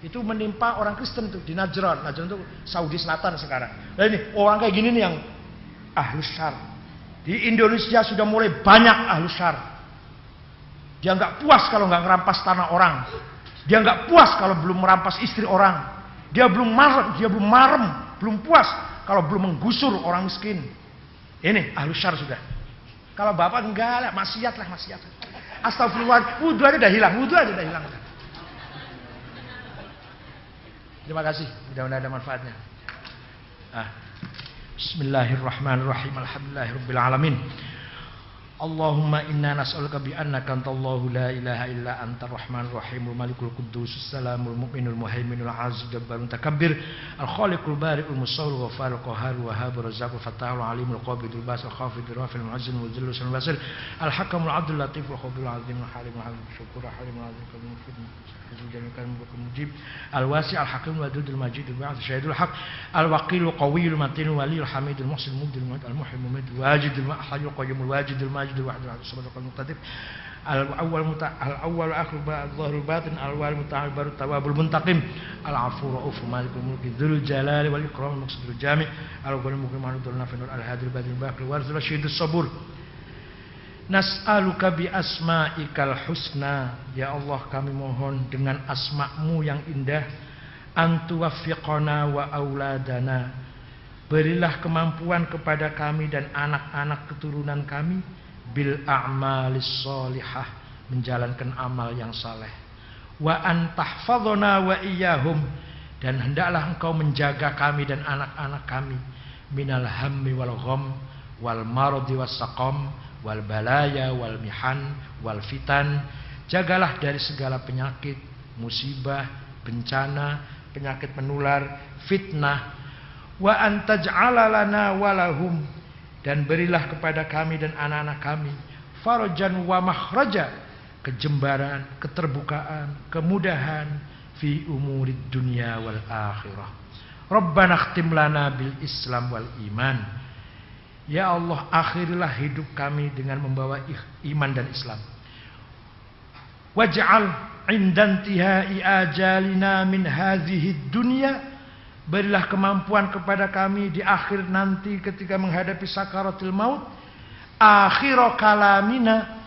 Itu menimpa orang Kristen tuh di Najran. Najran itu Saudi Selatan sekarang. Nah ini orang kayak gini nih yang ahlus syarr. Di Indonesia sudah mulai banyak ahlus syarr. Dia nggak puas kalau nggak merampas tanah orang. Dia nggak puas kalau belum merampas istri orang. Dia belum marem, belum puas kalau belum menggusur orang miskin. Ini ahlus syarr sudah. Kalau bapak enggak lah, maksiat lah, maksiat. Astagfirullah, wudhu aja udah hilang. Terima kasih, mudah-mudahan ada manfaatnya. Bismillahirrahmanirrahim. Alhamdulillahirabbil alamin. Allahumma inna nas'aluka bi annaka antallahu la ilaha illa antar rahmanur rahimul malikul quddus salamul mu'minul muhaiminul aziz jabbarul mutakabbir al khaliqul bari'ul musawwir ghaffarul qahharul wahhabur razzaqul fattahul alimul qabidul basil khafidul rafil mu'azzil muzillul sul basir al hakamul adil latiful khabirul azimul halimul halim syukur halimul azim kalimul mufid jami'kan mujib al wasi' al hakim wadudul majidul ba'd syahidul haq al waqilul qawiyul matinul waliyul hamidul muhsin mubdil al muhim mumid wajidul hayyul qayyumul wajidul majidul wahdul subhanal muqtadir al awwal akhir ba'dhul batin al wal muta'al baru tawabul muntaqim al afur rauf malikul mulki dzul jalali wal ikram maqsadul jami' al ghani mukrimanul nafinul al hadir badil baqi warzul syidus sabur. Nas'aluka bi asma'ikal husna. Ya Allah kami mohon dengan asma'mu yang indah, antuwaffiqana wa auladana. Berilah kemampuan kepada kami dan anak-anak keturunan kami bil a'malis sholihah, menjalankan amal yang saleh. Wa antahfadhona wa iyyahum, dan hendaklah engkau menjaga kami dan anak-anak kami minal hammi wal gham wal maradi was saqam wal balaya wal mihan wal fitan. Jagalah dari segala penyakit, musibah, bencana, penyakit menular, fitnah. Wa antaj'ala lana walahum, dan berilah kepada kami dan anak-anak kami farajan wa makhraja, kejembaran, keterbukaan, kemudahan fi umurid dunya wal akhirah. Rabbana khtim lana bil Islam wal iman. Ya Allah, akhirilah hidup kami dengan membawa iman dan Islam. Waj'al indantihai ajalina min hadhihi dunya, berilah kemampuan kepada kami di akhir nanti ketika menghadapi sakaratul maut, akhir kalamina,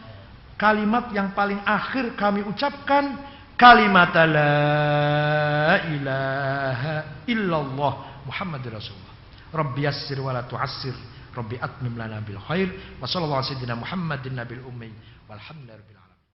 kalimat yang paling akhir kami ucapkan, kalimat la ilaha illallah Muhammadur Rasulullah. Rabbi yassir wa la tu'assir, Rabbi atmim lana bil khair, wa sallallahu alaihi wasallam Muhammadin nabil ummi walhamdulillahi rabbil alamin.